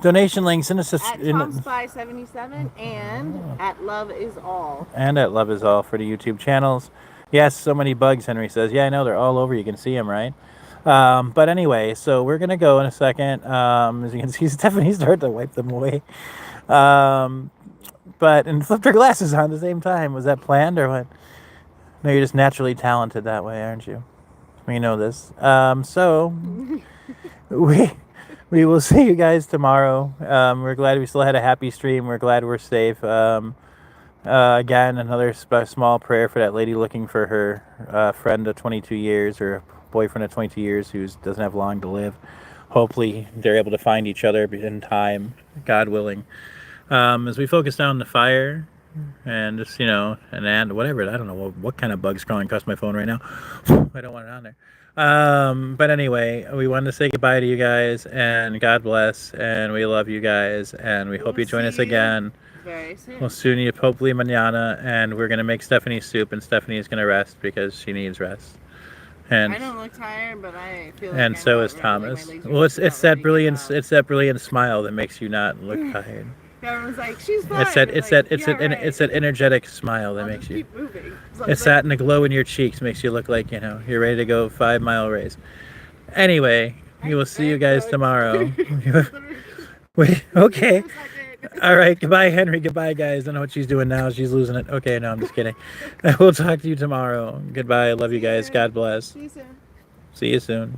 Donation links in the At TomSpy77 and at LoveIzALL. and at LoveIzALL for the YouTube channels. Yes, so many bugs, Henry says. Yeah, I know, they're all over. You can see them, right? But anyway, so we're going to go in a second. As you can see, Stephanie started to wipe them away. And flipped her glasses on at the same time. Was that planned or what? No, you're just naturally talented that way, aren't you? We know this. So we will see you guys tomorrow. We're glad we still had a happy stream. We're glad we're safe. Again, another small prayer for that lady looking for her friend of 22 years or boyfriend of 22 years who doesn't have long to live. Hopefully they're able to find each other in time, God willing. As we focus down the fire and just, and whatever, I don't know what kind of bug's crawling across my phone right now. I don't want it on there. But anyway, we wanted to say goodbye to you guys, and God bless, and we love you guys, and we hope you join us again. Very soon. We'll soon, hopefully manana, and we're going to make Stephanie soup, and Stephanie is going to rest because she needs rest. And I don't look tired, but I feel like and I'm so not is ready, Thomas. like my legs are Well, it's just that not brilliant ready to get it's that brilliant smile that makes you not look tired. up. Everyone's like, she's fine. It's that It's that energetic smile that makes you. Keep moving. So It's that, and the glow in your cheeks makes you look like you're ready to go 5-mile race. Anyway, we will see you guys tomorrow. Wait, okay. All right, goodbye, Henry. Goodbye, guys. I don't know what she's doing now. She's losing it. Okay, no, I'm just kidding. We'll talk to you tomorrow. Goodbye. I love you guys. God bless. See you soon. See you soon.